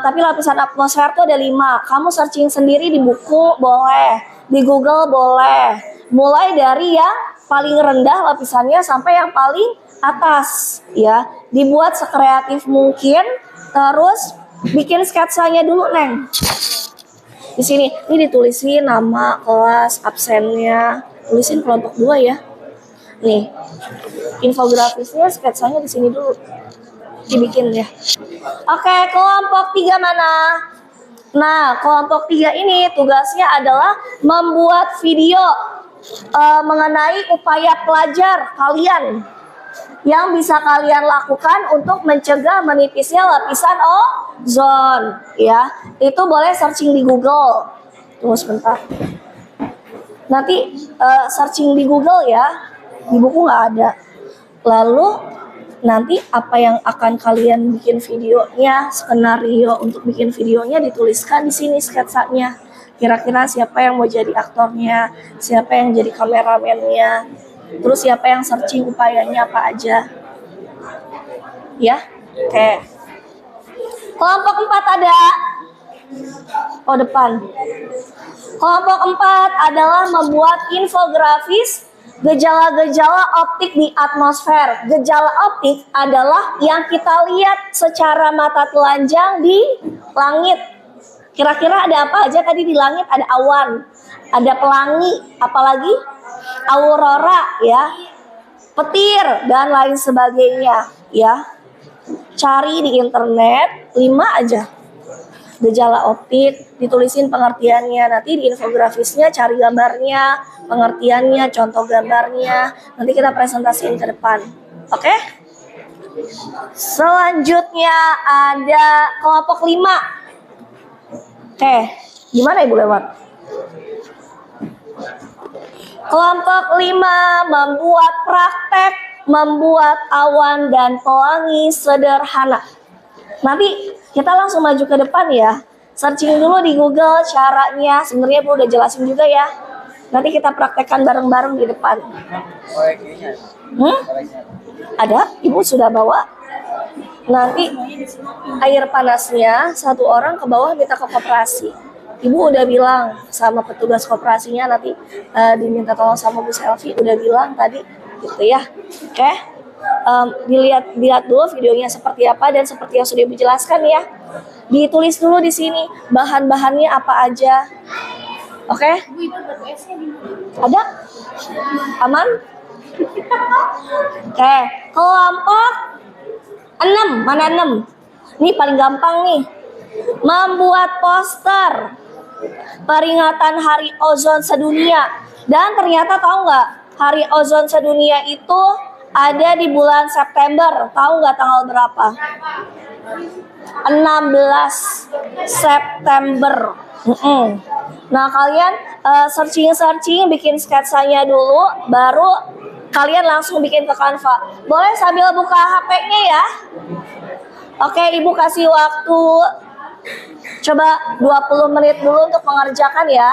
Tapi lapisan atmosfer itu ada 5. Kamu searching sendiri di buku boleh, di Google boleh. Mulai dari yang paling rendah lapisannya sampai yang paling atas ya. Dibuat sekreatif mungkin. Terus bikin sketsanya dulu, Neng. Di sini, ini ditulisin nama kelas, absennya, tulisin kelompok 2 ya. Nih, infografisnya, sketsanya di sini dulu. Dibikin ya. Oke, kelompok 3 mana? Nah, kelompok 3 ini tugasnya adalah membuat video mengenai upaya pelajar kalian yang bisa kalian lakukan untuk mencegah menipisnya lapisan ozon ya. Itu boleh searching di Google. Tunggu sebentar. Nanti searching di Google ya. Di buku nggak ada. Lalu nanti apa yang akan kalian bikin videonya, skenario untuk bikin videonya dituliskan di sini sketsanya. Kira-kira siapa yang mau jadi aktornya, siapa yang jadi kameramennya, terus siapa yang searching upayanya apa aja. Ya, oke. Kelompok 4 ada. Oh, depan. Kelompok 4 adalah membuat infografis gejala-gejala optik di atmosfer. Gejala optik adalah yang kita lihat secara mata telanjang di langit. Kira-kira ada apa aja tadi di langit? Ada awan, ada pelangi, apalagi aurora ya, petir dan lain sebagainya ya. Cari di internet 5 aja. Gejala optik, ditulisin pengertiannya, nanti di infografisnya cari gambarnya, pengertiannya, contoh gambarnya, nanti kita presentasiin ke depan. Oke? Selanjutnya ada kelompok 5. Oke, gimana Ibu lewat? Kelompok 5 membuat praktek, membuat awan dan pelangi sederhana. Nanti kita langsung maju ke depan ya. Searching dulu di Google caranya. Sebenarnya Ibu udah jelasin juga ya. Nanti kita praktekkan bareng-bareng di depan. Ada? Ibu sudah bawa? Nanti air panasnya 1 orang ke bawah minta ke koperasi. Ibu udah bilang sama petugas koperasinya nanti diminta tolong sama Bu Selvi, udah bilang tadi gitu ya. Oke. Dilihat dulu videonya seperti apa dan seperti yang sudah Ibu jelaskan ya. Ditulis dulu di sini bahan-bahannya apa aja. Oke? Ada? Aman? Oke, kelompok 6, mana 6? Ini paling gampang nih. Membuat poster peringatan Hari Ozon Sedunia. Dan ternyata tahu nggak, Hari Ozon Sedunia itu ada di bulan September. Tahu nggak tanggal berapa? 16 September. Nah, kalian searching, bikin sketsanya dulu, baru kalian langsung bikin ke Canva. Boleh sambil buka HP-nya ya. Oke, Ibu kasih waktu coba 20 menit dulu untuk mengerjakan ya.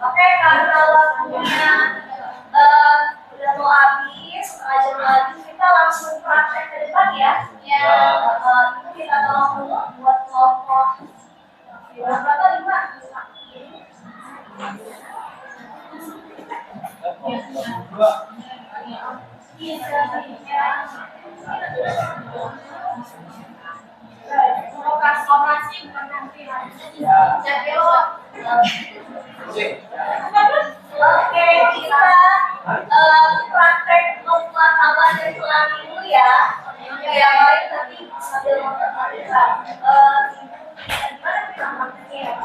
Oke, karena waktunya udah mau habis, setengah jam lagi, kita langsung praktek ke depan ya. Itu kita tolong dulu buat kelompok. Berapa? 5? Oke, kita praktek membuat abad dan pelangi dulu ya. Yang lain nanti sambil memperhatikan. Gimana kita prakteknya ya?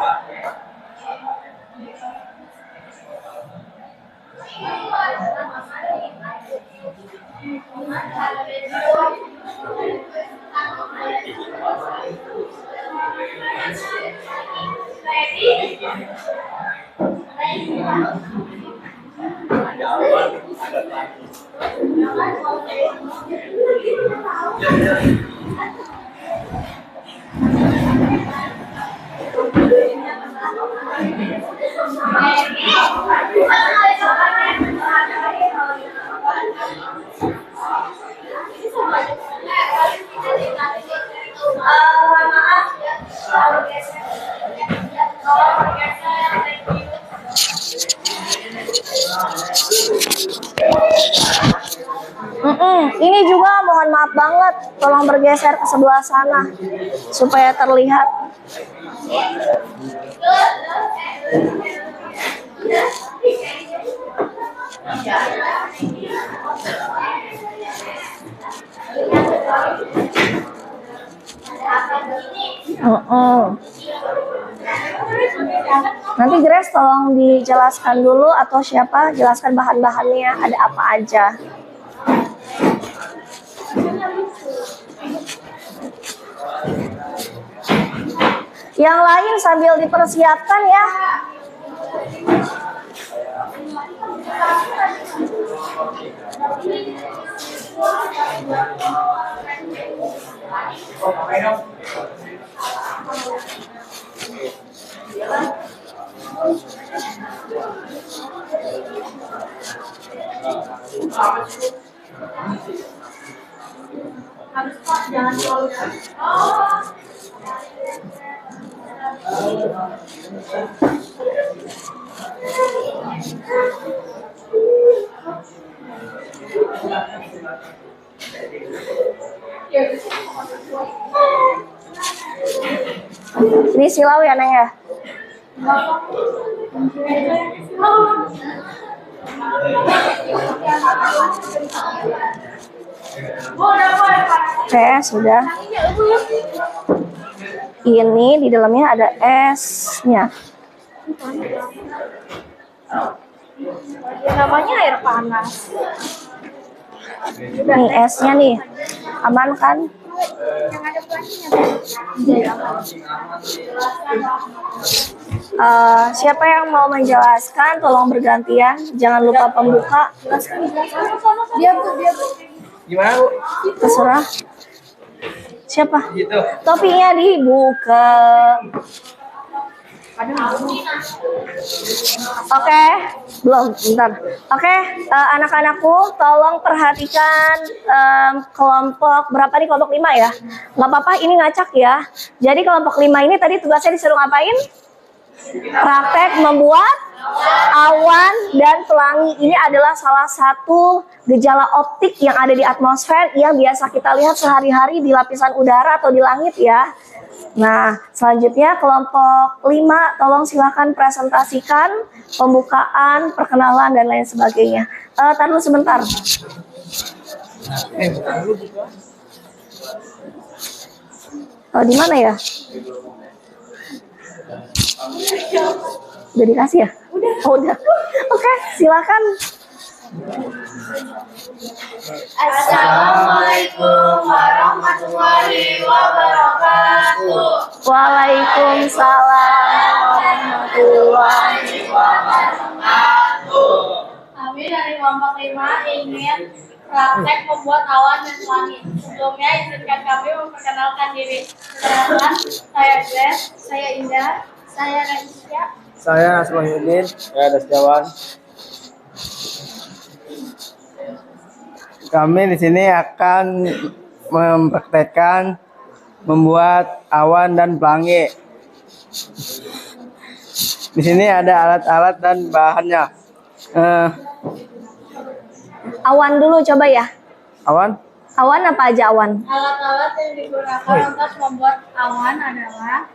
Ini juga mohon maaf banget, tolong bergeser ke sebelah sana supaya terlihat. Nanti Grace tolong dijelaskan dulu atau siapa jelaskan bahan-bahannya ada apa aja. Yang lain sambil dipersiapkan ya. Ini silau ya, Neng ya? Oke, sudah. Ini di dalamnya ada esnya. Namanya air panas. Nih esnya nih, aman kan? Siapa yang mau menjelaskan? Tolong bergantian. Jangan lupa pembuka. Dia tuh. Gimana, Bu? Terserah. Siapa? Gitu. Topinya dibuka. Oke, belum, bentar. Oke, anak-anakku tolong perhatikan kelompok berapa nih, kelompok 5 ya? Nggak apa-apa, ini ngacak ya. Jadi kelompok 5 ini tadi tugasnya disuruh ngapain? Praktek membuat awan dan pelangi. Ini adalah salah satu gejala optik yang ada di atmosfer yang biasa kita lihat sehari-hari di lapisan udara atau di langit ya. Nah, selanjutnya kelompok 5, tolong silakan presentasikan pembukaan, perkenalan, dan lain sebagainya. Tahan dulu sebentar. Di mana ya? Udah dikasih ya? Udah. Oh, udah. Oke, silakan. Assalamualaikum warahmatullahi wabarakatuh. Waalaikumsalam warahmatullahi wabarakatuh. Kami dari kelompok 5 ingin praktek membuat awan dan pelangi. Sebelumnya izinkan kami memperkenalkan diri. Perkenalkan, saya Grace, saya Indah, saya Raisya. Saya Nasruddin. Saya Dasjawan. Kami di sini akan mempraktekkan membuat awan dan pelangi. Di sini ada alat-alat dan bahannya. Awan dulu coba ya. Awan? Awan apa aja awan? Alat-alat yang digunakan untuk membuat awan adalah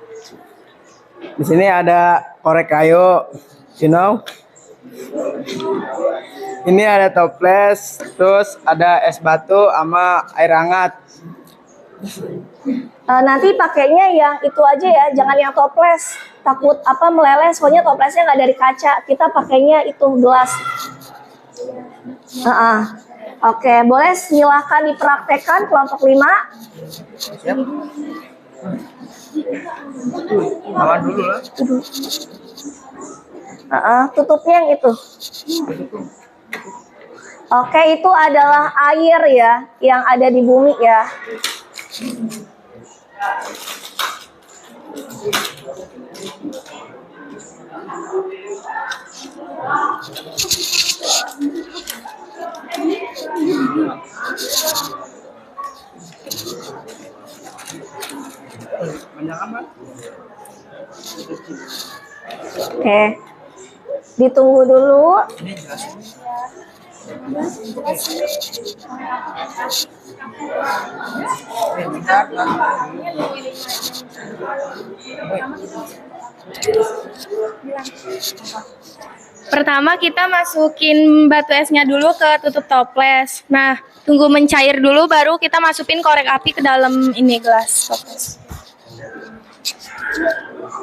Di sini ada korek kayu, you know. Ini ada toples, terus ada es batu sama air hangat. Nanti pakainya yang itu aja ya, jangan yang toples. Takut apa meleleh, soalnya toplesnya nggak dari kaca. Kita pakainya itu gelas. Oke, boleh silakan dipraktekkan kelompok 5. Awan dulu lah. Tutupnya yang itu. Oke, itu adalah air ya, yang ada di bumi ya. Oke, ditunggu dulu. Pertama kita masukin batu esnya dulu ke tutup toples. Nah, tunggu mencair dulu baru kita masukin korek api ke dalam ini gelas toples.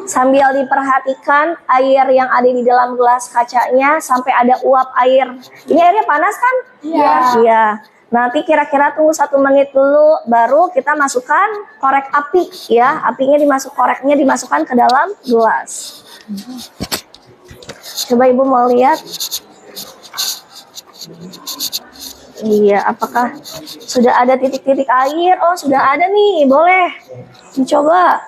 Sambil diperhatikan air yang ada di dalam gelas kacanya sampai ada uap air. Ini airnya panas kan? Iya. Iya. Nanti kira-kira tunggu 1 menit dulu, baru kita masukkan korek api ya. Koreknya dimasukkan ke dalam gelas. Coba Ibu mau lihat. Iya, apakah sudah ada titik-titik air? Oh, sudah ada nih. Boleh dicoba.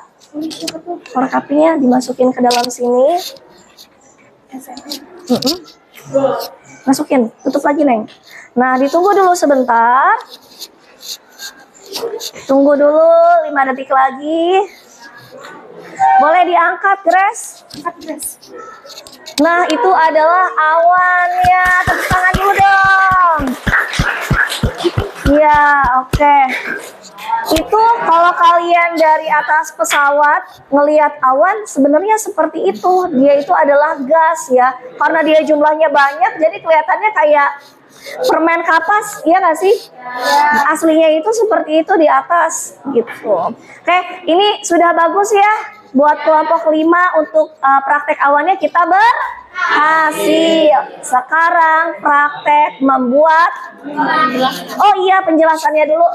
Korek apinya dimasukin ke dalam sini. Masukin, tutup lagi, Neng. Nah, ditunggu dulu sebentar. Tunggu dulu 5 detik lagi. Boleh diangkat, Grace? Angkat, Grace. Nah, itu adalah awannya. Tepuk tangan dulu dong. Iya, oke. Itu kalau kalian dari atas pesawat ngelihat awan sebenarnya seperti itu. Dia itu adalah gas ya. Karena dia jumlahnya banyak jadi kelihatannya kayak permen kapas, iya nggak sih? Aslinya itu seperti itu di atas gitu. Oke, ini sudah bagus ya buat kelompok 5 untuk praktek awannya kita berhasil. Sekarang praktek membuat. Oh iya, penjelasannya dulu.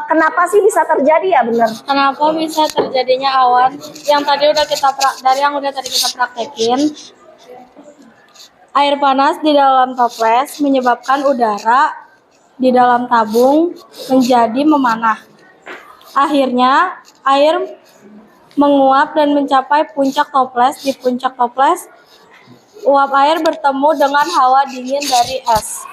Kenapa sih bisa terjadi ya, bener? Kenapa bisa terjadinya awan? Yang tadi udah kita praktekin. Air panas di dalam toples menyebabkan udara di dalam tabung menjadi memanah. Akhirnya air menguap dan mencapai puncak toples. Di puncak toples, uap air bertemu dengan hawa dingin dari es.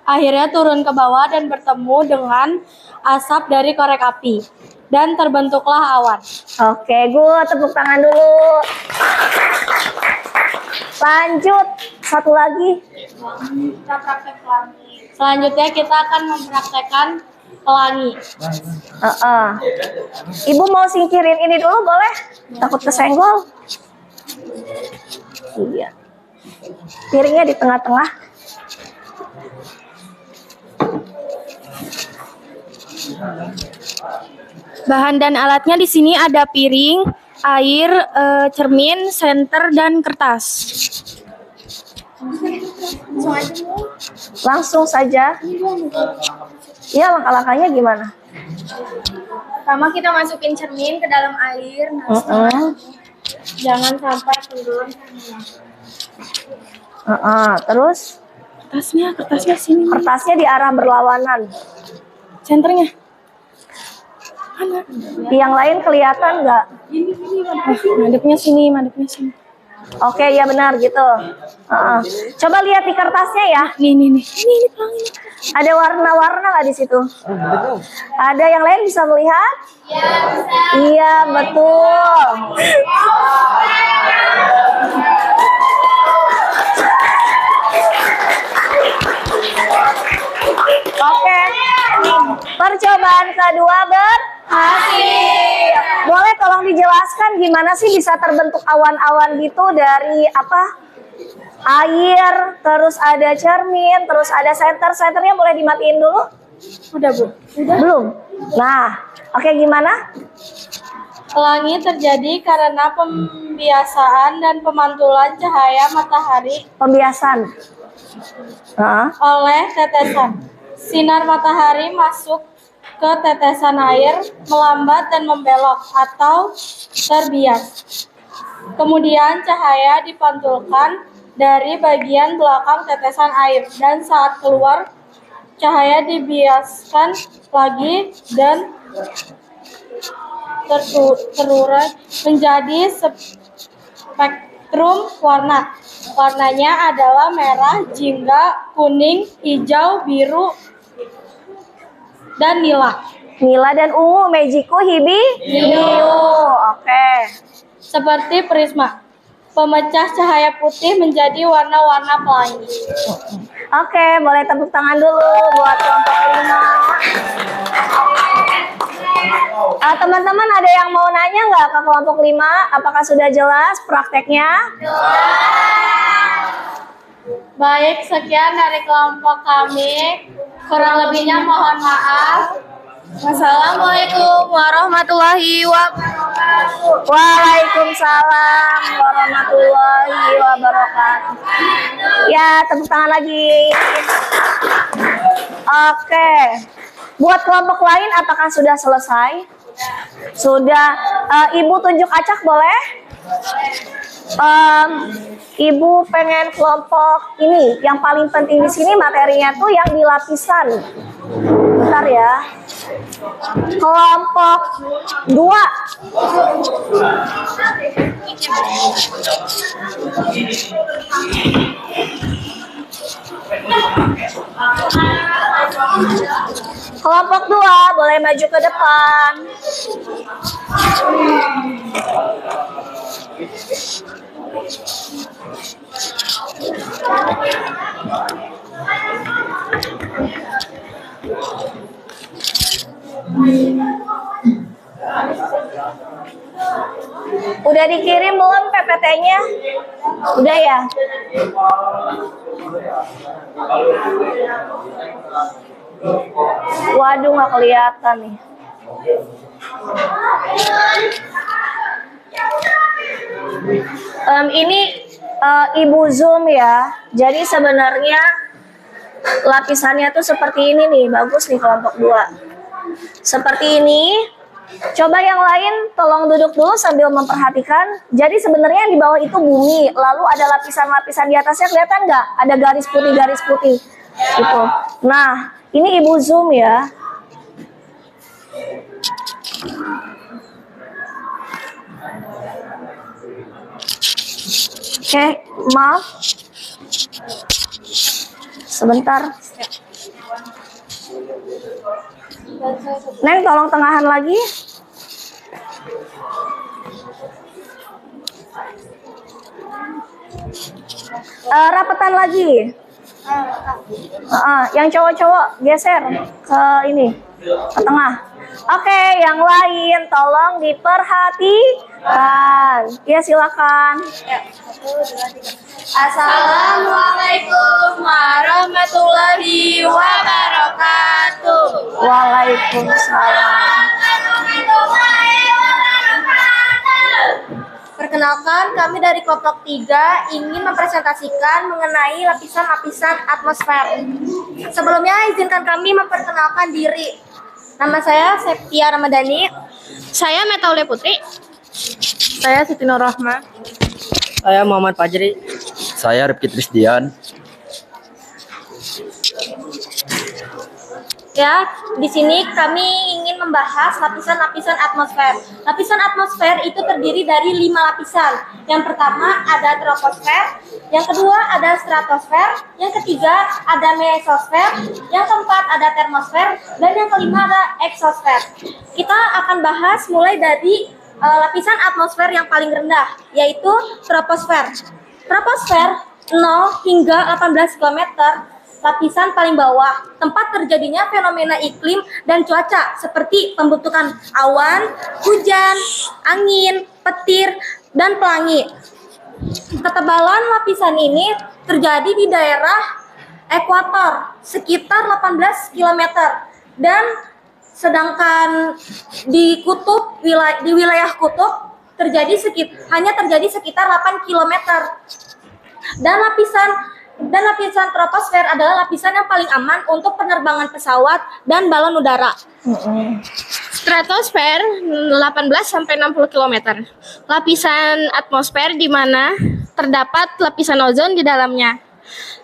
Akhirnya turun ke bawah dan bertemu dengan asap dari korek api. Dan terbentuklah awan. Oke, gue tepuk tangan dulu. Lanjut, satu lagi. Kita praktek pelangi. Selanjutnya kita akan mempraktekkan pelangi. Ibu mau singkirin ini dulu boleh? Takut kesenggol. Iya. Piringnya di tengah-tengah. Bahan dan alatnya di sini ada piring, air, cermin, senter, dan kertas. Langsung saja. Ya, langkah-langkahnya gimana? Pertama kita masukin cermin ke dalam air. Jangan sampai turun. Terus? Kertasnya sini. Kertasnya di arah berlawanan. Senternya. Yang lain kelihatan nggak? Madepnya sini. Oke, ya benar gitu. Coba lihat di kertasnya ya. Nih pelangi. Ada warna-warna nggak di situ? Ada yang lain bisa melihat? Iya, betul. Oke. Percobaan kedua berhasil. Boleh tolong dijelaskan gimana sih bisa terbentuk awan-awan gitu dari apa? Air, terus ada cermin, terus ada senter. Senternya boleh dimatiin dulu? Udah, Bu. Belum? Nah, oke, gimana? Pelangi terjadi karena pembiasaan dan pemantulan cahaya matahari Pembiasan. oleh tetesan. Sinar matahari masuk ke tetesan air, melambat dan membelok atau terbias. Kemudian cahaya dipantulkan dari bagian belakang tetesan air dan saat keluar cahaya dibiaskan lagi dan terurai menjadi spektrum warna. Warnanya adalah merah, jingga, kuning, hijau, biru, dan nila. Nila dan ungu, Mejiku, Hibiu. Oke. Seperti prisma, pemecah cahaya putih menjadi warna-warna pelangi. Oke, boleh tepuk tangan dulu buat kelompok 5. Teman-teman ada yang mau nanya nggak ke kelompok 5? Apakah sudah jelas prakteknya? Baik, sekian dari kelompok kami. Kurang lebihnya mohon maaf. Wassalamualaikum warahmatullahi wabarakatuh. Waalaikumsalam warahmatullahi wabarakatuh. Ya, tepuk tangan lagi. Oke. Buat kelompok lain apakah sudah selesai? Sudah. Ibu tunjuk acak boleh? Ibu pengen kelompok ini. Yang paling penting di sini materinya tuh yang di lapisan. Bentar ya. Kelompok 2. Kelompok 2 boleh maju ke depan. Udah dikirim belum PPT-nya? Udah ya? Waduh, nggak kelihatan nih. Ini Ibu Zoom ya. Jadi sebenarnya lapisannya tuh seperti ini nih. Bagus nih kelompok 2. Seperti ini. Coba yang lain tolong duduk dulu sambil memperhatikan. Jadi sebenarnya yang di bawah itu bumi. Lalu ada lapisan-lapisan di atasnya, kelihatan nggak? Ada garis putih. Gitu. Nah, ini Ibu Zoom ya. Oke, maaf. Sebentar. Neng, tolong tengahan lagi. Rapetan lagi. Yang cowok-cowok geser ke ini, ke tengah. Oke, yang lain tolong diperhatikan. Ya, silakan. Assalamualaikum warahmatullahi wabarakatuh. Waalaikumsalam. Perkenalkan, kami dari kelompok 3 ingin mempresentasikan mengenai lapisan-lapisan atmosfer. Sebelumnya, izinkan kami memperkenalkan diri. Nama saya Septia Ramadhani. Saya Metaule Putri. Saya Siti Nur Rahma. Saya Muhammad Fajri. Saya Rifki Trisdian. Ya, di sini kami ingin membahas lapisan-lapisan atmosfer. Lapisan atmosfer itu terdiri dari 5 lapisan. Yang pertama ada troposfer, yang kedua ada stratosfer, yang ketiga ada mesosfer, yang keempat ada termosfer, dan yang kelima ada eksosfer. Kita akan bahas mulai dari lapisan atmosfer yang paling rendah, yaitu troposfer. Troposfer 0 hingga 18 km. Lapisan paling bawah, tempat terjadinya fenomena iklim dan cuaca seperti pembentukan awan, hujan, angin, petir, dan pelangi. Ketebalan lapisan ini terjadi di daerah ekuator sekitar 18 km dan sedangkan di wilayah kutub hanya terjadi sekitar 8 km. Dan lapisan troposfer adalah lapisan yang paling aman untuk penerbangan pesawat dan balon udara. Stratosfer 18-60 km. Lapisan atmosfer di mana terdapat lapisan ozon di dalamnya.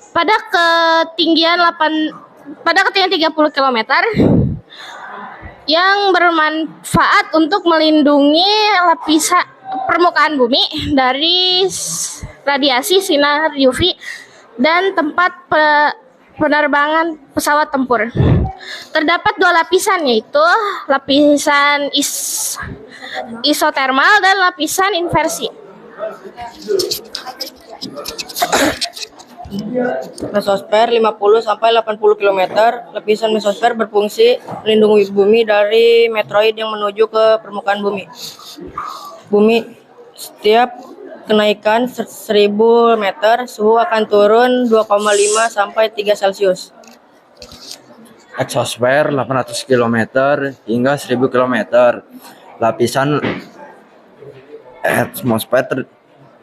Pada ketinggian 30 km yang bermanfaat untuk melindungi lapisan permukaan bumi dari radiasi sinar UV dan tempat penerbangan pesawat tempur. Terdapat 2 lapisan, yaitu lapisan isotermal dan lapisan inversi. Mesosfer 50 sampai 80 km. Lapisan mesosfer berfungsi melindungi bumi dari meteoroid yang menuju ke permukaan bumi. Setiap kenaikan 1000 meter, suhu akan turun 2,5 sampai 3 Celcius. Eksosfer 800 km hingga 1000 km. Lapisan atmosfer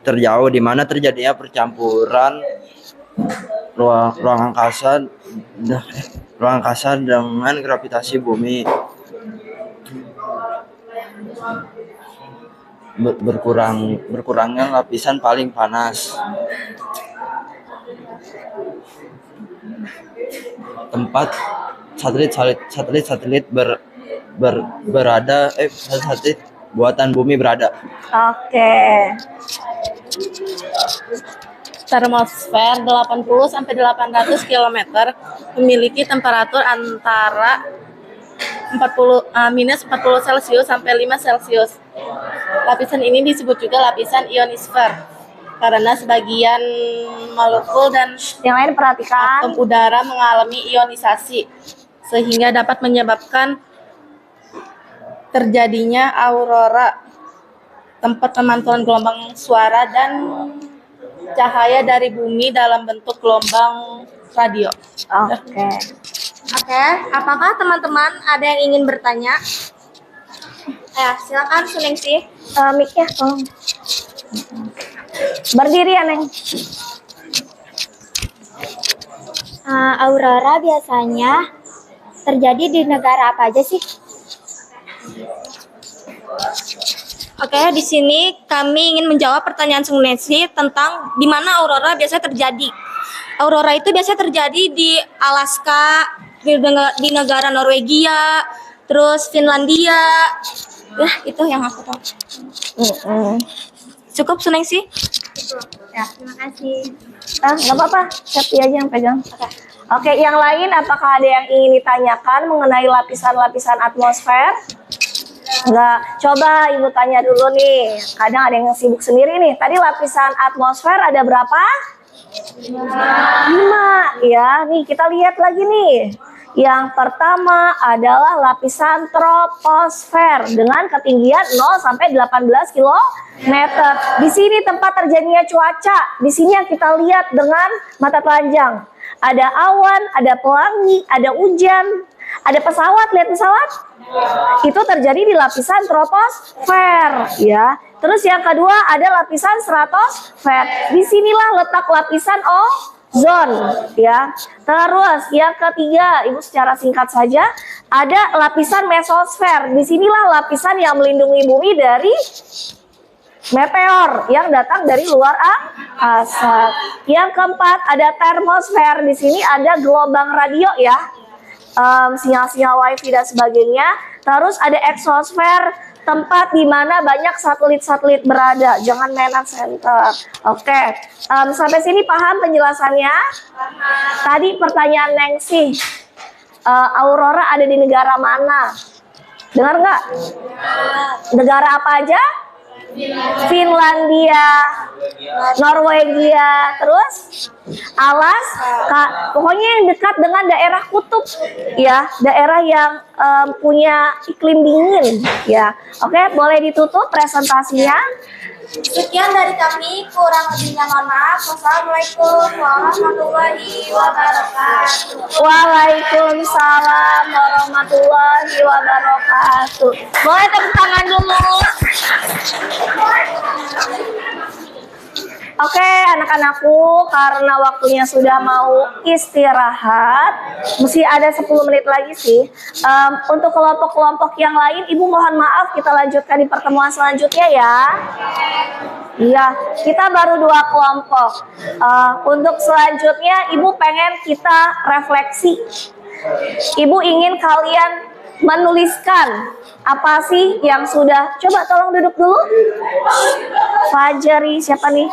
terjauh di mana terjadinya percampuran ruang angkasa dengan gravitasi bumi. Berkurangnya lapisan paling panas. Tempat satelit buatan bumi berada. Oke. Termosfer 80 sampai 800 km memiliki temperatur antara minus 40 Celcius sampai 5 Celcius. Lapisan ini disebut juga lapisan ionosfer karena sebagian molekul dan Yang lain perhatikan. atom udara mengalami ionisasi sehingga dapat menyebabkan terjadinya aurora, tempat pemantauan gelombang suara dan cahaya dari bumi dalam bentuk gelombang radio. Oke, apakah teman-teman ada yang ingin bertanya? Silakan Suningsih. Mic-nya tolong. Berdiri ya, Neng. Aurora biasanya terjadi di negara apa aja sih? Oke, di sini kami ingin menjawab pertanyaan Suningsih tentang di mana aurora biasanya terjadi. Aurora itu biasanya terjadi di Alaska, di negara Norwegia, terus Finlandia. Ya, itu yang aku tahu. Cukup Suningsih? Ya, terima kasih. Nggak apa-apa, Septi aja yang pegang. Oke, yang lain apakah ada yang ingin ditanyakan mengenai lapisan-lapisan atmosfer? Enggak, coba Ibu tanya dulu nih. Kadang ada yang sibuk sendiri nih. Tadi lapisan atmosfer ada berapa? 5. Ya, nih kita lihat lagi nih. Yang pertama adalah lapisan troposfer dengan ketinggian 0 sampai 18 km. Di sini tempat terjadinya cuaca. Di sini yang kita lihat dengan mata telanjang. Ada awan, ada pelangi, ada hujan, ada pesawat. Lihat pesawat? Itu terjadi di lapisan troposfer, ya. Terus yang kedua ada lapisan stratosfer. Disinilah letak lapisan ozon, ya. Terus yang ketiga, Ibu secara singkat saja, ada lapisan mesosfer. Disinilah lapisan yang melindungi bumi dari meteor yang datang dari luar angkasa. Yang keempat ada termosfer. Di sini ada gelombang radio, ya. Sinyal-sinyal wifi dan sebagainya. Terus ada eksosfer, tempat di mana banyak satelit-satelit berada. Jangan mainan center. Oke, sampai sini paham penjelasannya? Tadi pertanyaan Nengsi, aurora ada di negara mana? Dengar nggak? Negara apa aja? Finlandia, Norwegia, terus Alaska, pokoknya yang dekat dengan daerah kutub, ya, daerah yang punya iklim dingin, ya. Oke, boleh ditutup presentasinya. Sekian dari kami, kurang lebihnya mohon maaf. Wassalamualaikum warahmatullahi wabarakatuh. Waalaikumsalam warahmatullahi wabarakatuh. Boleh tepuk tangan dulu. Oke, anak-anakku, karena waktunya sudah mau istirahat, mesti ada 10 menit lagi sih. Untuk kelompok-kelompok yang lain, Ibu mohon maaf, kita lanjutkan di pertemuan selanjutnya ya. Iya, kita baru 2 kelompok. Untuk selanjutnya, Ibu pengen kita refleksi. Ibu ingin kalian menuliskan apa sih yang sudah, coba tolong duduk dulu. Fajri, siapa nih?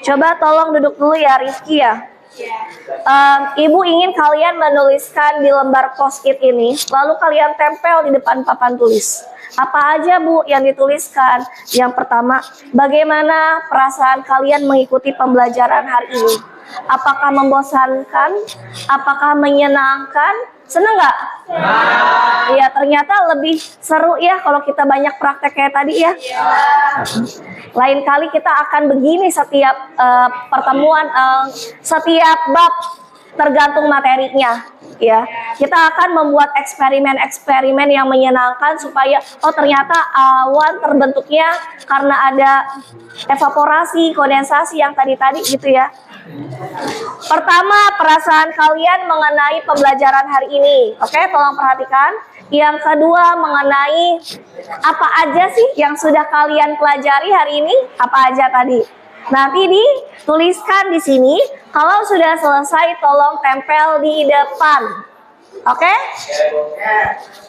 Coba tolong duduk dulu ya, Rifki ya. Ibu ingin kalian menuliskan di lembar post-it ini, lalu kalian tempel di depan papan tulis. Apa aja Bu yang dituliskan? Yang pertama, bagaimana perasaan kalian mengikuti pembelajaran hari ini? Apakah membosankan? Apakah menyenangkan? Seneng nggak? Iya, ternyata lebih seru ya kalau kita banyak praktek kayak tadi ya. Lain kali kita akan begini setiap pertemuan, setiap bab tergantung materinya. Ya, kita akan membuat eksperimen-eksperimen yang menyenangkan supaya ternyata awan terbentuknya karena ada evaporasi, kondensasi yang tadi gitu ya. Pertama, perasaan kalian mengenai pembelajaran hari ini. Oke, tolong perhatikan. Yang kedua, mengenai apa aja sih yang sudah kalian pelajari hari ini? Apa aja tadi? Nanti dituliskan di sini. Kalau sudah selesai, tolong tempel di depan. Oke?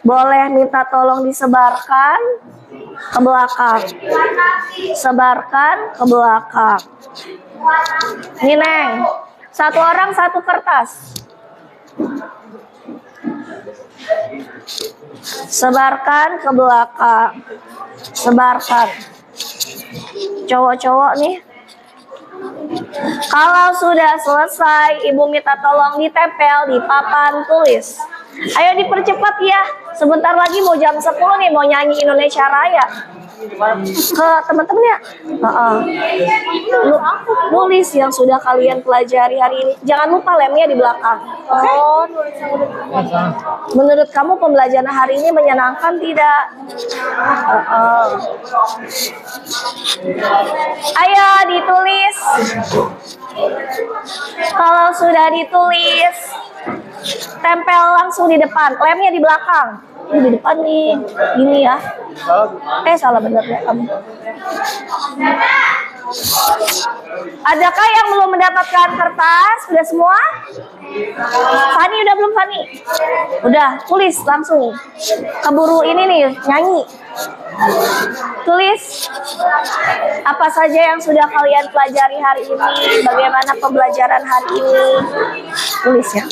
Boleh minta tolong disebarkan ke belakang. Sebarkan ke belakang. Nih Neng, 1 orang 1 kertas. Sebarkan ke belakang. Sebarkan. Cowok-cowok nih. Kalau sudah selesai, Ibu minta tolong ditempel di papan tulis. Ayo dipercepat ya. Sebentar lagi mau jam 10 nih, mau nyanyi Indonesia Raya. Ke teman-temannya. Nulis yang sudah kalian pelajari hari ini. Jangan lupa lemnya di belakang. Oke? Menurut kamu pembelajaran hari ini menyenangkan tidak? Ayo ditulis. Kalau sudah ditulis, tempel langsung di depan. Lemnya di belakang. Ini di depan nih. Gini ya. Salah bener ya kamu. Adakah yang belum mendapatkan kertas? Sudah semua? Fani udah belum Fani? Udah, tulis langsung. Keburu ini nih, nyanyi. Tulis apa saja yang sudah kalian pelajari hari ini, bagaimana pembelajaran hari ini. Tulis ya.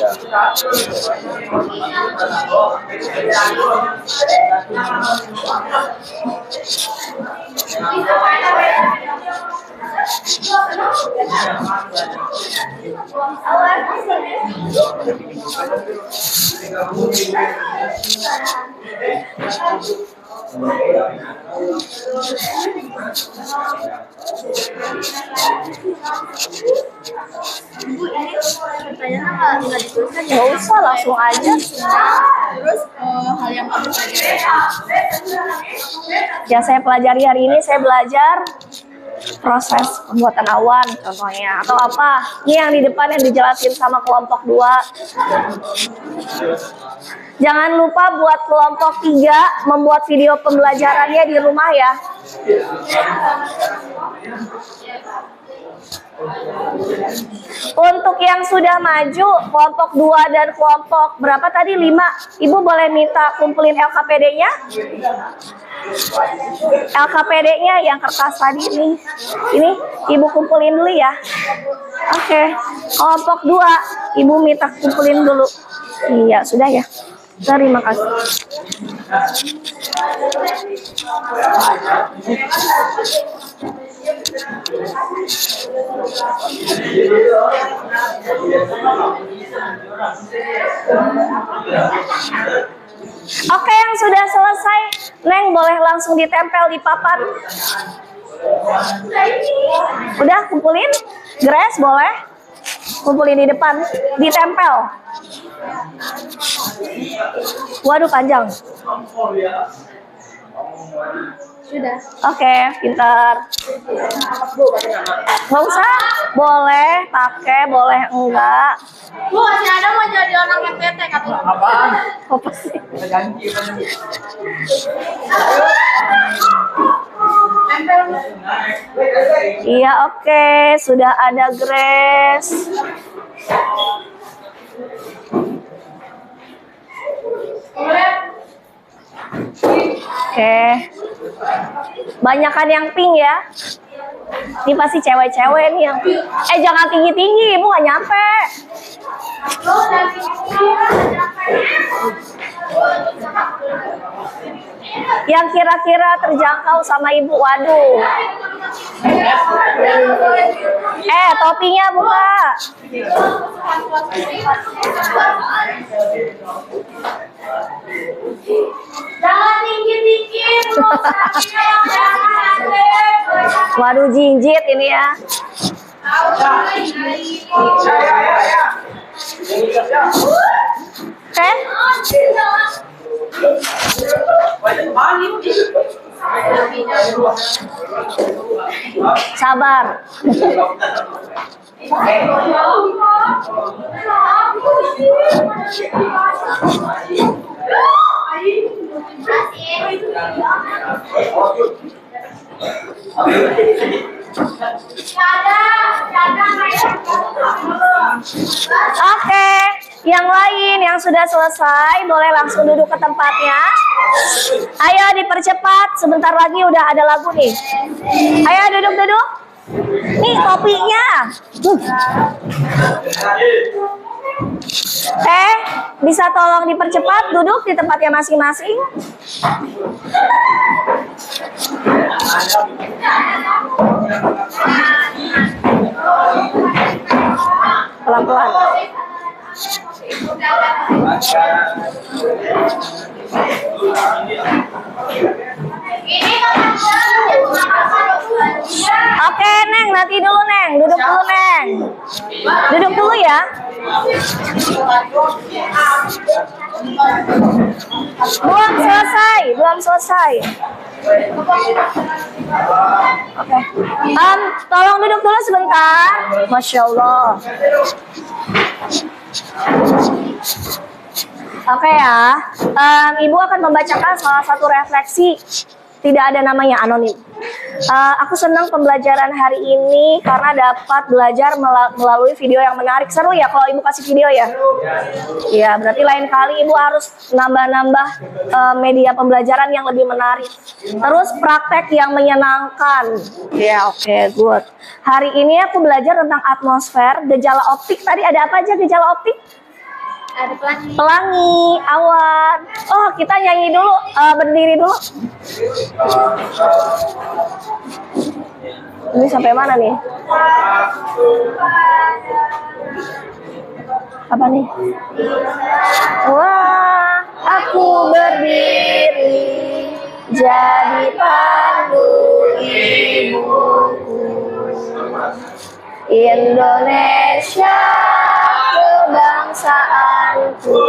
Nggak usah, langsung aja. Terus hal yang kamu pelajari? Yang saya pelajari hari ini, saya belajar proses pembuatan awan contohnya, atau apa. Ini yang di depan yang dijelasin sama kelompok 2. Jangan lupa buat kelompok 3 membuat video pembelajarannya di rumah ya. Untuk yang sudah maju, kelompok 2 dan kelompok berapa tadi? 5. Ibu boleh minta kumpulin LKPD-nya? LKPD-nya yang kertas tadi nih. Ini Ibu kumpulin dulu ya. Oke. Kelompok 2, Ibu minta kumpulin dulu. Iya, sudah ya. Terima kasih. Oke, yang sudah selesai, Neng boleh langsung ditempel di papan. Udah kumpulin? Grace boleh? Kumpulin di depan, ditempel. Waduh panjang. Sudah. Oke, pintar. Nggak usah, boleh pakai, boleh enggak. Bu, si Ada mau jadi orang PTT katanya. Apaan? Apa sih? Janji. Iya, oke, sudah ada Grace. Oke. Banyakan yang pink ya. Ini pasti cewek-cewek nih yang pink. Jangan tinggi-tinggi, Ibu nggak nyampe. Yang kira-kira terjangkau sama Ibu, waduh. Topinya buka. Jangan tinggi-tinggi, Bu. Waduh, jinjit ini ya. Sabar. Oke, yang lain yang sudah selesai boleh langsung duduk ke tempatnya. Ayo dipercepat, sebentar lagi udah ada lagu nih. Ayo duduk-duduk. Nih topinya. Bisa tolong dipercepat, duduk di tempatnya masing-masing. Pelan-pelan. Oke, Neng, nanti dulu, Neng. Duduk dulu, Neng. Duduk dulu ya. Belum selesai, belum selesai. Oke. Tolong duduk dulu sebentar. Masya Allah. Oke ya. Ibu akan membacakan salah satu refleksi. Tidak ada namanya, anonim. Aku senang pembelajaran hari ini karena dapat belajar melalui video yang menarik. Seru ya kalau ibu kasih video ya? Ya, berarti lain kali ibu harus nambah-nambah media pembelajaran yang lebih menarik. Terus praktek yang menyenangkan. Ya, oke, good. Hari ini aku belajar tentang atmosfer, gejala optik. Tadi ada apa aja gejala optik? Ada pelangi. Pelangi, awan. Oh, kita nyanyi dulu, berdiri dulu. Ini sampai mana nih? Apa nih? Wah, aku berdiri jadi pandu ibuku. Indonesia kebangsaanku,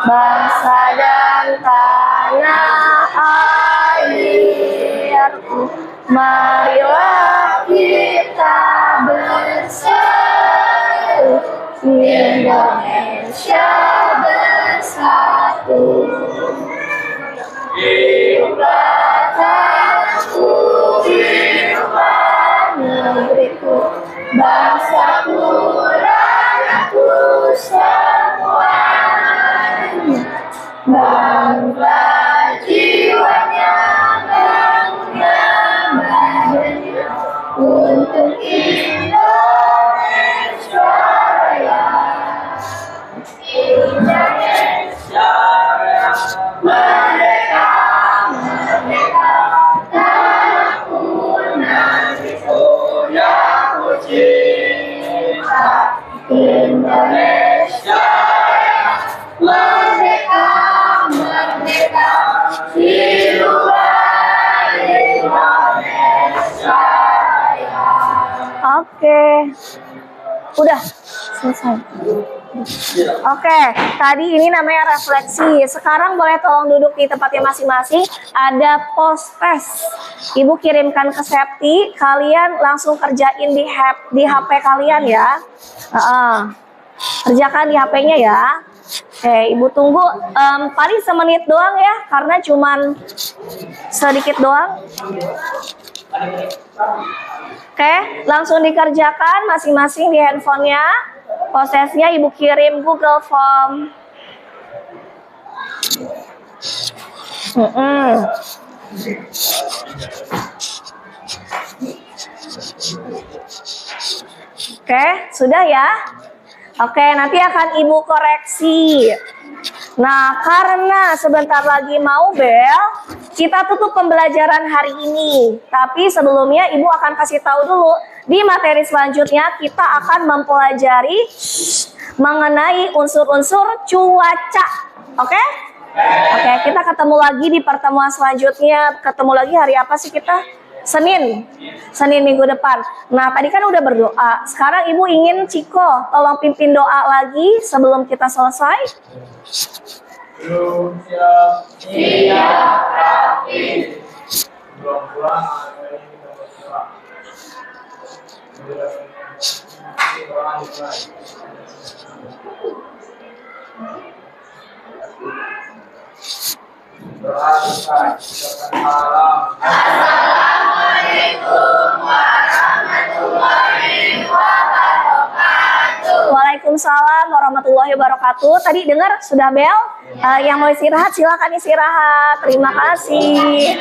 bangsa dan tanah airku. Marilah kita bersatu, Indonesia bersatu. Hiduplah tanahku, hiduplah negeriku, bangsaku, rakyatku semuanya. Bangunlah jiwanya, bangunlah badannya untuk Indonesia Raya. Indonesia Raya, merdeka, merdeka, tanahku nantiku yang ku cinta. Indonesia Raya, merdeka, merdeka, hiduplah Indonesia Raya. Oke, udah selesai. Oke, tadi ini namanya refleksi. Sekarang boleh tolong duduk di tempatnya masing-masing. Ada post test. Ibu kirimkan ke Septi. Kalian langsung kerjain di HP kalian ya. Kerjakan di HP-nya ya. Oke, Ibu tunggu paling semenit doang ya, karena cuman sedikit doang. Oke, langsung dikerjakan masing-masing di handphonenya. Prosesnya Ibu kirim Google Form. Oke, sudah ya. Oke, nanti akan Ibu koreksi. Nah, karena sebentar lagi mau bel, kita tutup pembelajaran hari ini. Tapi sebelumnya Ibu akan kasih tahu dulu, di materi selanjutnya kita akan mempelajari mengenai unsur-unsur cuaca. Oke? Oke, kita ketemu lagi di pertemuan selanjutnya. Ketemu lagi hari apa sih kita? Senin minggu depan. Nah, tadi kan udah berdoa. Sekarang Ibu ingin Ciko tolong pimpin doa lagi sebelum kita selesai. Waalaikumsalam warahmatullahi wabarakatuh. Tadi dengar sudah bel? Yang mau istirahat silakan istirahat. Terima kasih.